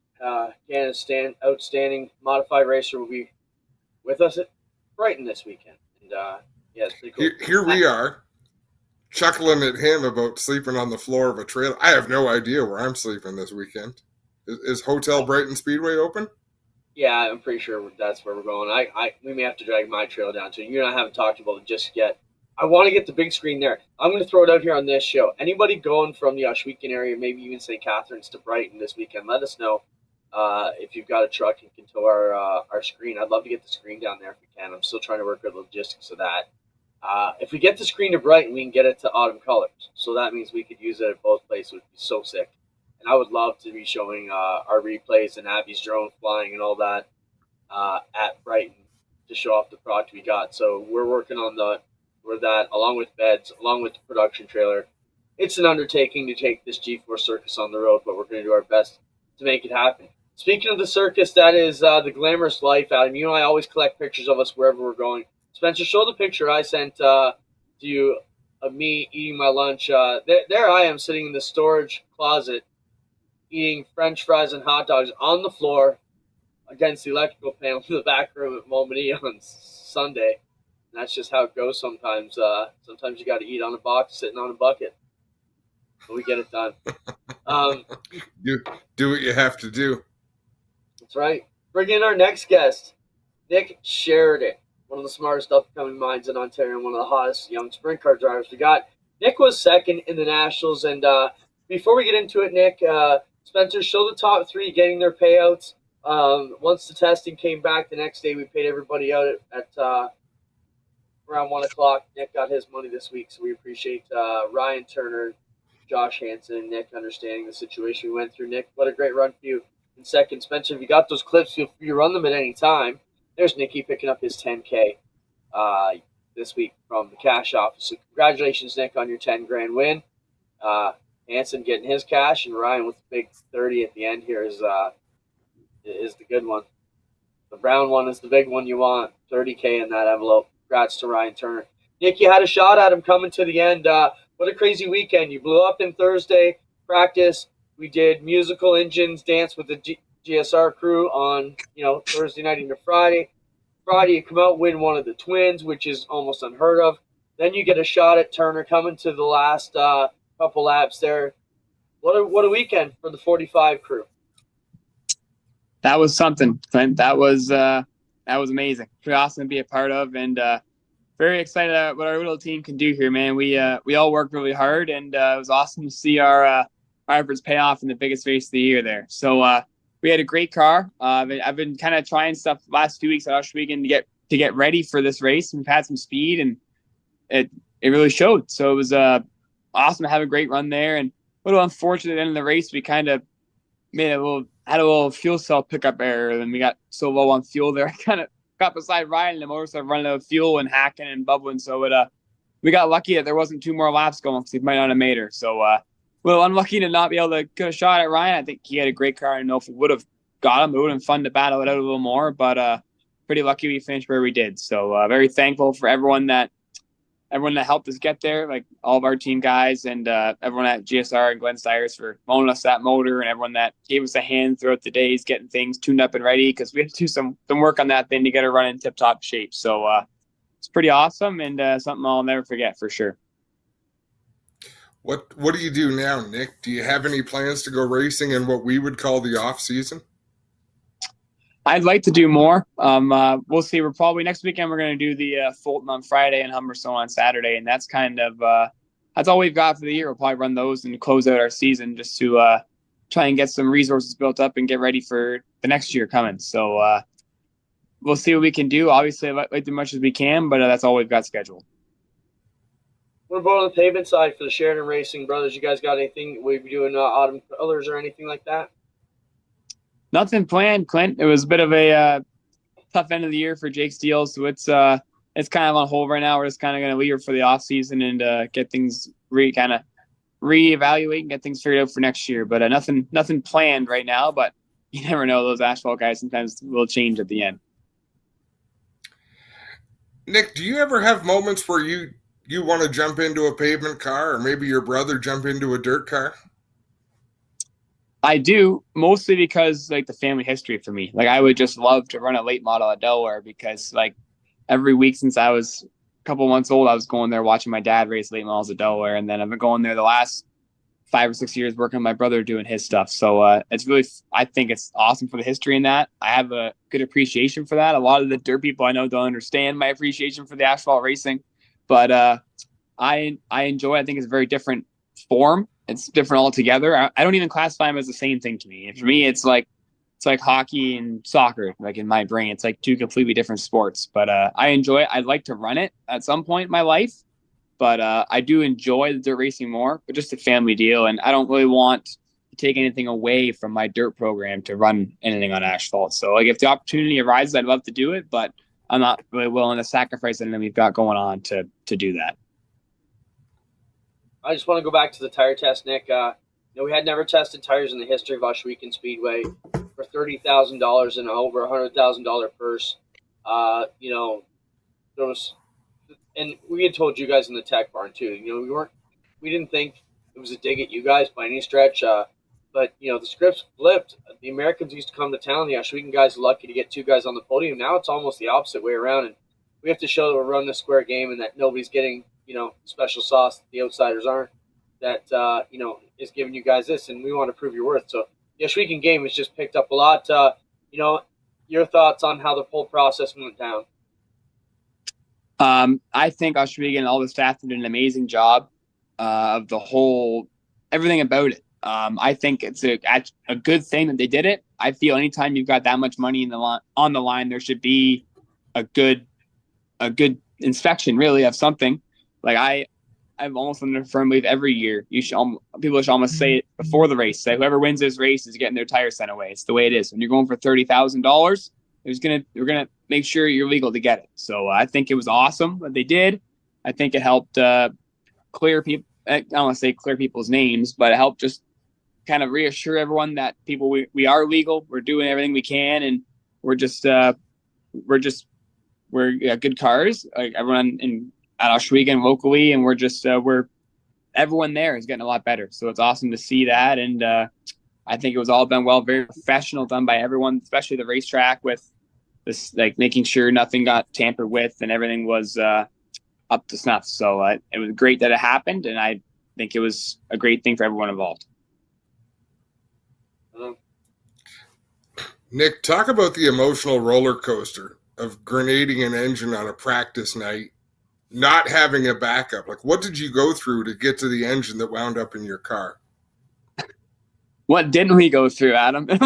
Canada's outstanding modified racer, will be with us at Brighton this weekend. And it's pretty cool. Here we are, chuckling at him about sleeping on the floor of a trailer. I have no idea where I'm sleeping this weekend. Is Hotel Brighton Speedway open? Yeah, I'm pretty sure that's where we're going. We may have to drag my trailer down too. You and I haven't talked about it just yet. I want to get the big screen there. I'm going to throw it out here on this show. Anybody going from the Ohsweken area, maybe even St. Catharines to Brighton this weekend, let us know if you've got a truck and can tow our screen. I'd love to get the screen down there if we can. I'm still trying to work out the logistics of that. If we get the screen to Brighton, we can get it to Autumn Colors. So that means we could use it at both places. It would be so sick. And I would love to be showing our replays and Abby's drone flying and all that at Brighton to show off the product we got. So we're working on that, along with beds, along with the production trailer. It's an undertaking to take this G4 circus on the road, but we're going to do our best to make it happen. Speaking of the circus, that is the glamorous life, Adam. You and I always collect pictures of us wherever we're going. Spencer, show the picture I sent to you of me eating my lunch. There I am sitting in the storage closet eating French fries and hot dogs on the floor against the electrical panel in the back room at Momini on Sunday. And that's just how it goes sometimes. Sometimes you got to eat on a box sitting on a bucket. But we get it done. You do what you have to do. That's right. Bring in our next guest, Nick Sheridan, one of the smartest upcoming minds in Ontario and one of the hottest young sprint car drivers we got. Nick was second in the Nationals. And before we get into it, Nick, Spencer, show the top three getting their payouts. Once the testing came back the next day, we paid everybody out at around 1 o'clock. Nick got his money this week, so we appreciate Ryan Turner, Josh Hansen, and Nick understanding the situation we went through. Nick, what a great run for you in second. Spencer, if you got those clips, feel free to run them at any time. There's Nicky picking up his 10K this week from the cash office. So congratulations, Nick, on your 10 grand win. Hansen getting his cash, and Ryan with the big 30 at the end here is the good one. The brown one is the big one you want. 30K in that envelope. Congrats to Ryan Turner. Nick, you had a shot at him coming to the end. What a crazy weekend. You blew up in Thursday practice. We did musical engines dance with the GSR crew on Thursday night into Friday. Friday, you come out, win one of the twins, which is almost unheard of. Then you get a shot at Turner coming to the last couple laps there. What a weekend for the 45 crew. That was something, Clint. That was amazing. Pretty awesome to be a part of, and very excited about what our little team can do here, man. We all worked really hard, and it was awesome to see our efforts pay off in the biggest race of the year there. So we had a great car. I've been kind of trying stuff the last 2 weeks at Ohsweken to get ready for this race. We've had some speed, and it really showed. So it was awesome to have a great run there. And a little unfortunate at the end of the race, we kind of had a little fuel cell pickup error, and we got so low on fuel there. I kind of got beside Ryan, and the motor started running out of fuel and hacking and bubbling. So we got lucky that there wasn't 2 more laps going because we might not have made her. So a little unlucky to not be able to get a shot at Ryan. I think he had a great car. I don't know if we would have got him. It would have been fun to battle it out a little more, but pretty lucky we finished where we did. So very thankful for everyone that everyone that helped us get there, like all of our team guys and everyone at GSR and Glenn Stires for loaning us that motor, and everyone that gave us a hand throughout the days getting things tuned up and ready, because we had to do some work on that thing to get it running tip-top shape. So it's pretty awesome, and something I'll never forget for sure. What do you do now, Nick? Do you have any plans to go racing in what we would call the off season? I'd like to do more. We'll see. We're probably next weekend we're going to do the Fulton on Friday and Humberstone on Saturday, and that's kind of that's all we've got for the year. We'll probably run those and close out our season just to try and get some resources built up and get ready for the next year coming. So we'll see what we can do. Obviously, I'd like to do as much as we can, but that's all we've got scheduled. What about on the pavement side for the Sheridan Racing Brothers? You guys got anything? Will you be doing autumn colors or anything like that? Nothing planned, Clint. It was a bit of a tough end of the year for Jake Steele, so it's kind of on hold right now. We're just kind of going to leave for the off season and get things reevaluate and get things figured out for next year. But nothing planned right now. But you never know; those asphalt guys sometimes will change at the end. Nick, do you ever have moments where you want to jump into a pavement car, or maybe your brother jump into a dirt car? I do, mostly because like the family history for me. Like I would just love to run a late model at Delaware, because like every week since I was a couple months old, I was going there watching my dad race late models at Delaware, and then I've been going there the last 5 or 6 years working with my brother doing his stuff. So it's really, I think it's awesome for the history in that. I have a good appreciation for that. A lot of the dirt people I know don't understand my appreciation for the asphalt racing, but I enjoy. I think it's a very different form. It's different altogether. I don't even classify them as the same thing to me. And for me, it's like hockey and soccer. Like in my brain, it's like two completely different sports. But I enjoy it. I'd like to run it at some point in my life, but I do enjoy the dirt racing more. But just a family deal, and I don't really want to take anything away from my dirt program to run anything on asphalt. So like if the opportunity arises, I'd love to do it, but I'm not really willing to sacrifice anything we've got going on to do that. I just want to go back to the tire test, Nick. We had never tested tires in the history of Ohsweken Speedway for $30,000 and over $100,000 purse. There was, and we had told you guys in the tech barn too. We didn't think it was a dig at you guys by any stretch. But the scripts flipped. The Americans used to come to town. The Ohsweken guys are lucky to get two guys on the podium. Now it's almost the opposite way around, and we have to show that we're running a square game and that nobody's getting special sauce that the outsiders aren't, that is giving you guys this, and we want to prove your worth. So the Ohsweken game has just picked up a lot. Your thoughts on how the whole process went down? I think Ohsweken and all the staff did an amazing job of everything about it. I think it's a good thing that they did it. I feel anytime you've got that much money on the line, there should be a good inspection, really, of something. Like I'm almost under firm belief every year people should almost say it before the race. Say whoever wins this race is getting their tire sent away. It's the way it is. When you're going for $30,000, we're gonna make sure you're legal to get it. So I think it was awesome what they did. I think it helped clear people. I don't want to say clear people's names, but it helped just kind of reassure everyone that we are legal. We're doing everything we can, and we're good cars. Like everyone at Ohsweken locally, and everyone there is getting a lot better. So it's awesome to see that, and I think it was all done well, very professional, done by everyone, especially the racetrack, with this like making sure nothing got tampered with and everything was up to snuff. So it was great that it happened, and I think it was a great thing for everyone involved. Nick, talk about the emotional roller coaster of grenading an engine on a practice night, not having a backup. Like, what did you go through to get to the engine that wound up in your car? What didn't we go through, Adam? It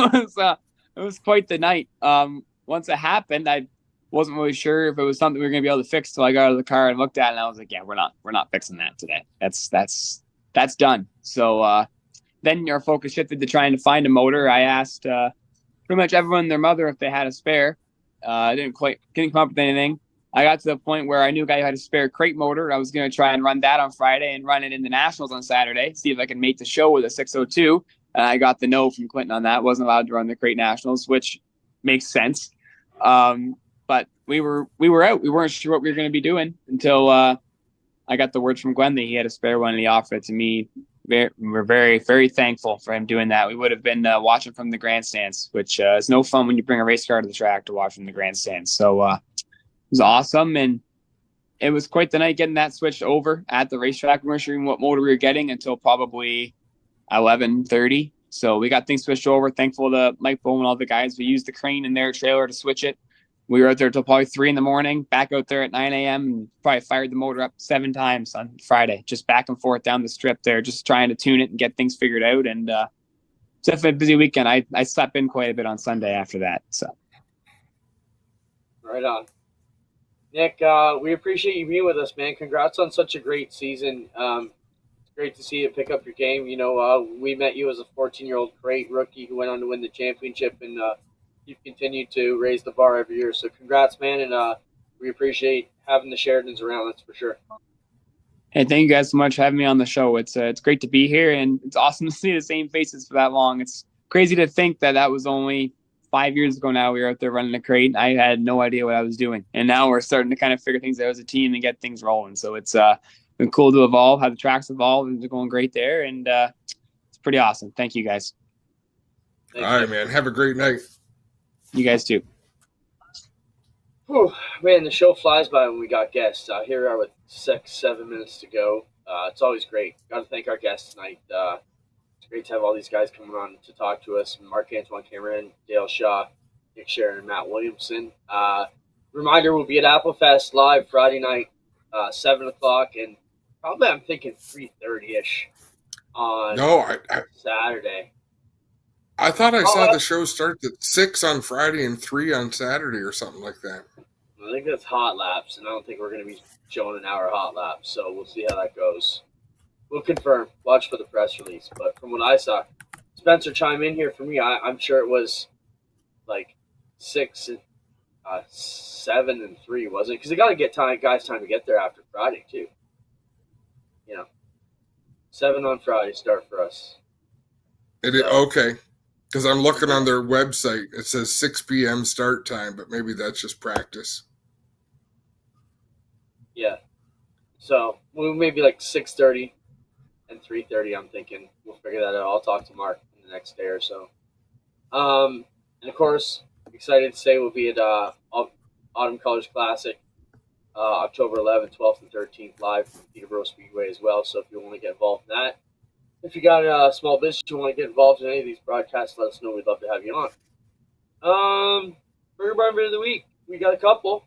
was quite the night. Once it happened, I wasn't really sure if it was something we were going to be able to fix till I got out of the car and looked at it, and I was like, yeah, we're not fixing that today. That's done. So then our focus shifted to trying to find a motor. I asked pretty much everyone and their mother if they had a spare. I didn't come up with anything. I got to the point where I knew a guy who had a spare crate motor. I was going to try and run that on Friday and run it in the Nationals on Saturday, see if I could make the show with a 602. And I got the no from Clinton on that. Wasn't allowed to run the crate Nationals, which makes sense. But we were out. We weren't sure what we were going to be doing until I got the word from Gwen that he had a spare one and he offered it to me. We're very, very thankful for him doing that. We would have been watching from the grandstands, which is no fun when you bring a race car to the track to watch from the grandstands. So it was awesome. And it was quite the night getting that switched over at the racetrack. We weren't sure what motor we were getting until probably 11:30. So we got things switched over. Thankful to Mike Bowman, all the guys. We used the crane in their trailer to switch it. We were out there till probably 3 a.m, back out there at 9 a.m. and probably fired the motor up 7 times on Friday, just back and forth down the strip there, just trying to tune it and get things figured out. And it's definitely a busy weekend. I slept in quite a bit on Sunday after that. So Right on. Nick, we appreciate you being with us, man. Congrats on such a great season. It's great to see you pick up your game. You know, we met you as a 14-year-old great rookie who went on to win the championship, and you've continued to raise the bar every year. So congrats, man, and we appreciate having the Sheridans around, that's for sure. hey, thank you guys so much for having me on the show. It's great to be here, and it's awesome to see the same faces for that long. It's crazy to think that was only 5 years ago now. We were out there running a crate. I had no idea what I was doing, and now we're starting to kind of figure things out as a team and get things rolling. So it's been cool to evolve, how the tracks evolve, and they're going great there, and it's pretty awesome. Thank you, guys. All right, man. Have a great night. You guys too. Whew, man, the show flies by when we got guests. Here we are with 6-7 minutes to go. It's always great. Got to thank our guests tonight. It's great to have all these guys coming on to talk to us. Marc-Antoine Cameron, Dale Shaw, Nick Sheridan, and Matt Williamson. Reminder, we'll be at Applefest live Friday night, 7 o'clock, and probably I'm thinking 3:30-ish on Saturday. I thought I saw the show start at 6 on Friday and 3 on Saturday or something like that. I think that's hot laps, and I don't think we're going to be showing an hour hot lap, so we'll see how that goes. We'll confirm. Watch for the press release. But from what I saw, Spencer, chime in here for me. I'm sure it was like 6 and 7 and 3, wasn't it? Because they got to get guys time to get there after Friday too. You know, 7 on Friday start for us. Okay. Because I'm looking on their website. It says 6 p.m. start time, but maybe that's just practice. Yeah. So maybe like 6:30 and 3:30, I'm thinking. We'll figure that out. I'll talk to Mark in the next day or so. And, of course, excited to say we'll be at Autumn Colors Classic October 11th, 12th, and 13th live from Peterborough Speedway as well. So if you want to get involved in that, if you got a small business you want to get involved in any of these broadcasts, let us know. We'd love to have you on. Burger Barn Bit of the Week. We got a couple.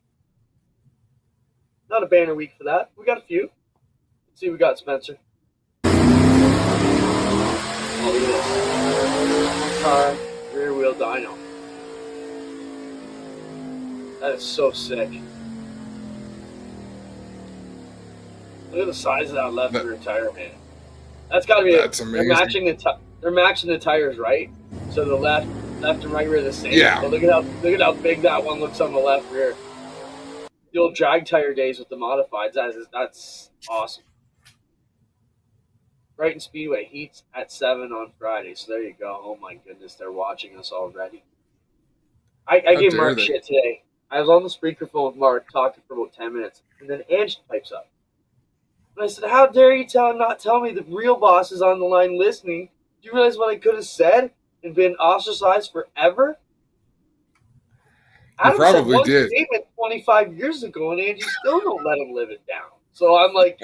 Not a banner week for that. We got a few. Let's see what we got, Spencer. Oh, look at this. Car rear wheel dyno. That is so sick. Look at the size of that left rear tire, man. That's got to be. That's amazing. They're matching the tires, right? So the left and right rear are the same. Yeah. But look at how big that one looks on the left rear. The old drag tire days with the modifieds. That's awesome. Brighton Speedway heats at 7 on Friday. So there you go. Oh my goodness, they're watching us already. I gave Mark shit today. I was on the speakerphone with Mark talking for about 10 minutes, and then Ange pipes up. And I said, "How dare you not tell me the real boss is on the line listening? Do you realize what I could have said and been ostracized forever?" You probably said one did. statement 25 years ago, and Angie still don't let him live it down. So I'm like,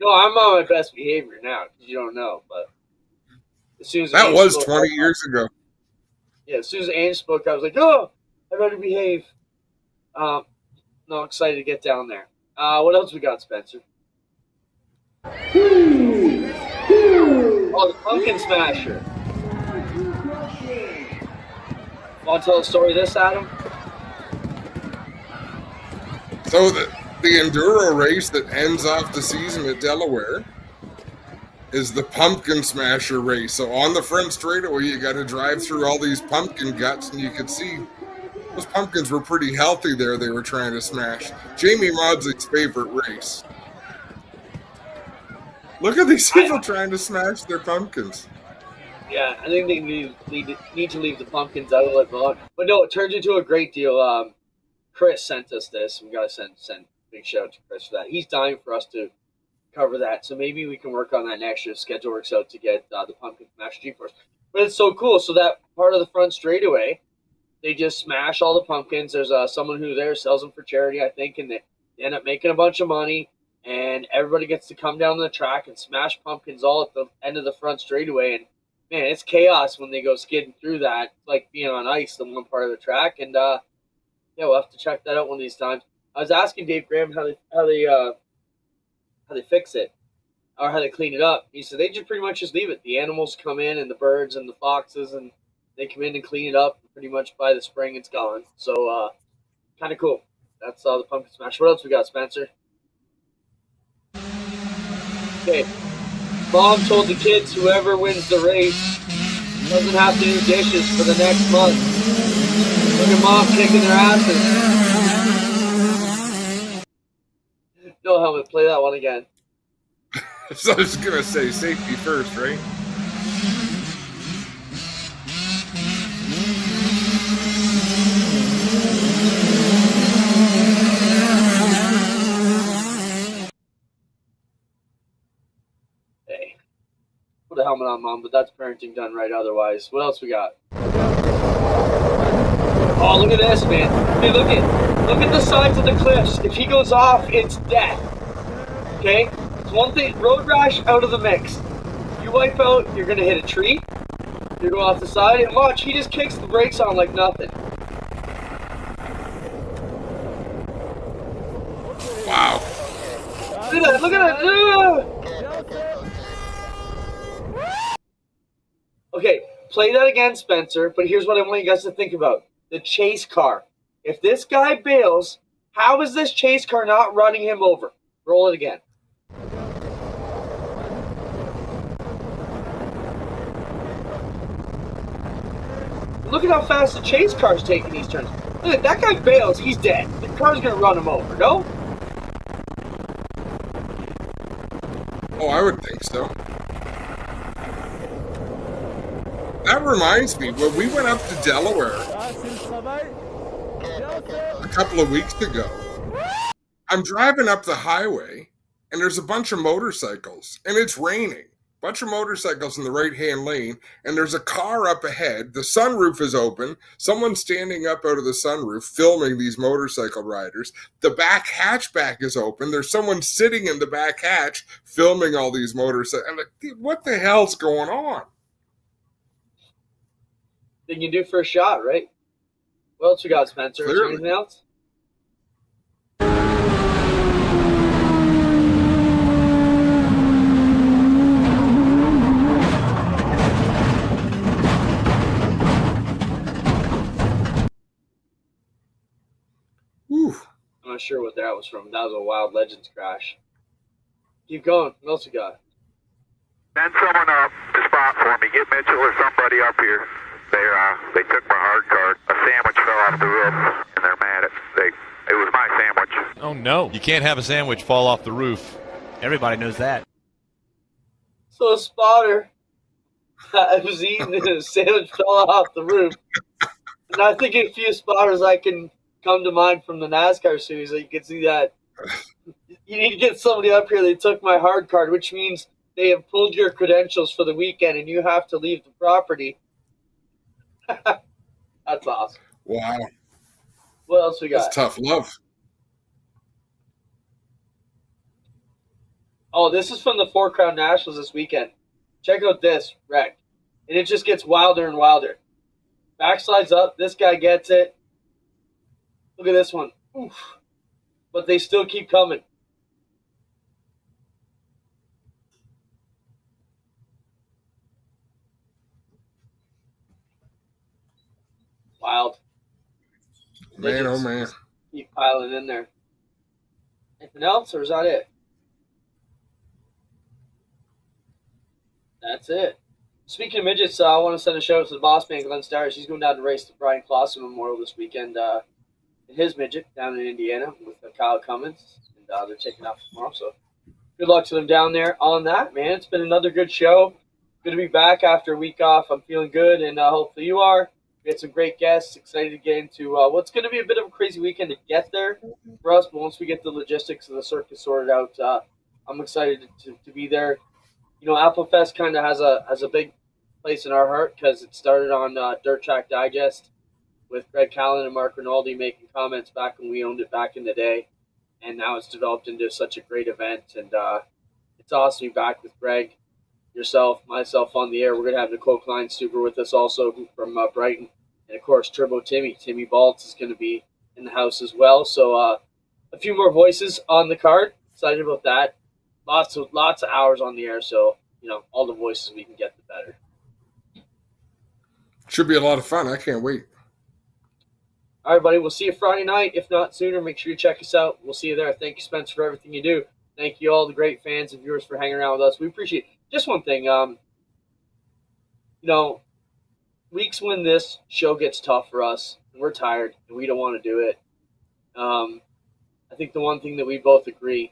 no, I'm on my best behavior now because you don't know. But as soon as that was 20 years ago. Yeah, as soon as Ange spoke, I was like, oh, I better behave. No, excited to get down there. What else we got, Spencer? Oh, the Pumpkin Smasher. Want to tell a story of this, Adam? So the enduro race that ends off the season at Delaware is the Pumpkin Smasher race. So on the front straightaway, you got to drive through all these pumpkin guts, and you could see those pumpkins were pretty healthy there. They were trying to smash. Jamie Maudsley's favorite race. Look at these people trying to smash their pumpkins. Yeah, I think they need to leave the pumpkins out of it. But no, it turns into a great deal. Chris sent us this. We got to send big shout out to Chris for that. He's dying for us to cover that. So maybe we can work on that next year. Schedule works out to get the pumpkin smash G-force. But it's so cool. So that part of the front straightaway, they just smash all the pumpkins. There's someone who there sells them for charity, I think, and they end up making a bunch of money. And everybody gets to come down the track and smash pumpkins all at the end of the front straightaway. And man, it's chaos when they go skidding through that. It's like being on ice, the one part of the track. And yeah, we'll have to check that out one of these times. I was asking Dave Graham how they fix it or how they clean it up. He said they just pretty much just leave it. The animals come in and the birds and the foxes, and they come in and clean it up. Pretty much by the spring, it's gone. So kind of cool. That's the pumpkin smash. What else we got, Spencer? Okay. Mom told the kids whoever wins the race doesn't have to do dishes for the next month. Look at Mom kicking their asses. No helmet. Play that one again. So I was going to say safety first, right? Put a helmet on, Mom, but that's parenting done right otherwise. What else we got? Oh, look at this, man. Hey, look at the sides of the cliffs. If he goes off, it's death. Okay? It's one thing, road rash out of the mix. You wipe out, you're going to hit a tree. You go off the side, and watch, he just kicks the brakes on like nothing. Wow. Look at that, look at that. Okay, play that again, Spencer, but here's what I want you guys to think about. The chase car. If this guy bails, how is this chase car not running him over? Roll it again. Look at how fast the chase car's taking these turns. Look at that guy bails, he's dead. The car's going to run him over, no? Oh, I would think so. That reminds me, when we went up to Delaware a couple of weeks ago, I'm driving up the highway, and there's a bunch of motorcycles, and it's raining. Bunch of motorcycles in the right-hand lane, and there's a car up ahead. The sunroof is open. Someone's standing up out of the sunroof filming these motorcycle riders. The back hatchback is open. There's someone sitting in the back hatch filming all these motorcycles. I'm like, dude, what the hell's going on? Thing you do for a shot, right? What else we got, Spencer? Is there anything else? Whew. I'm not sure what that was from. That was a Wild Legends crash. Keep going. What else we got? Send someone up to spot for me. Get Mitchell or somebody up here. They took my hard card. A sandwich fell off the roof, and they're mad at it was my sandwich. Oh no! You can't have a sandwich fall off the roof. Everybody knows that. So a spotter was eating and his sandwich fell off the roof. And I think a few spotters I can come to mind from the NASCAR series that you can see that. You need to get somebody up here. They took my hard card, which means they have pulled your credentials for the weekend and you have to leave the property. That's awesome. Wow. What else we got? That's tough love. Oh, this is from the Four Crown Nationals this weekend. Check out this wreck. And it just gets wilder and wilder. Backslides up. This guy gets it. Look at this one. Oof. But they still keep coming. Wild. Man, oh man. Keep piling in there. Anything else, or is that it? That's it. Speaking of midgets, I want to send a shout out to the boss man, Glenn Stars. He's going down to race the Brian Clausen Memorial this weekend in his midget down in Indiana with Kyle Cummins. And they're taking off tomorrow. So good luck to them down there on that, man. It's been another good show. Good to be back after a week off. I'm feeling good, and hopefully you are. We had some great guests. Excited to get into what's going to be a bit of a crazy weekend to get there for us. But once we get the logistics of the circuit sorted out, I'm excited to be there. You know, Apple Fest kind of has a big place in our heart because it started on Dirt Track Digest with Greg Callan and Mark Rinaldi making comments back when we owned it back in the day, and now it's developed into such a great event. And it's awesome to be back with Greg, yourself, myself on the air. We're gonna have Nicole Klein-Stuber with us also from Brighton, and of course Turbo Timmy Baltz is going to be in the house as well. So a few more voices on the card. Excited about that. Lots of hours on the air. So all the voices we can get, the better. Should be a lot of fun. I can't wait. All right, buddy. We'll see you Friday night, if not sooner. Make sure you check us out. We'll see you there. Thank you, Spencer, for everything you do. Thank you all the great fans and viewers for hanging around with us. We appreciate it. Just one thing. Weeks when this show gets tough for us, and we're tired, and we don't want to do it. I think the one thing that we both agree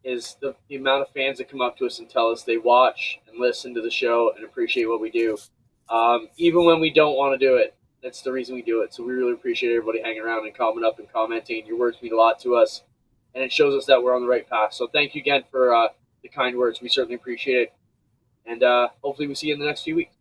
is the amount of fans that come up to us and tell us they watch and listen to the show and appreciate what we do. Even when we don't want to do it, that's the reason we do it. So we really appreciate everybody hanging around and coming up and commenting. Your words mean a lot to us, and it shows us that we're on the right path. So thank you again for the kind words. We certainly appreciate it. And hopefully we see you in the next few weeks.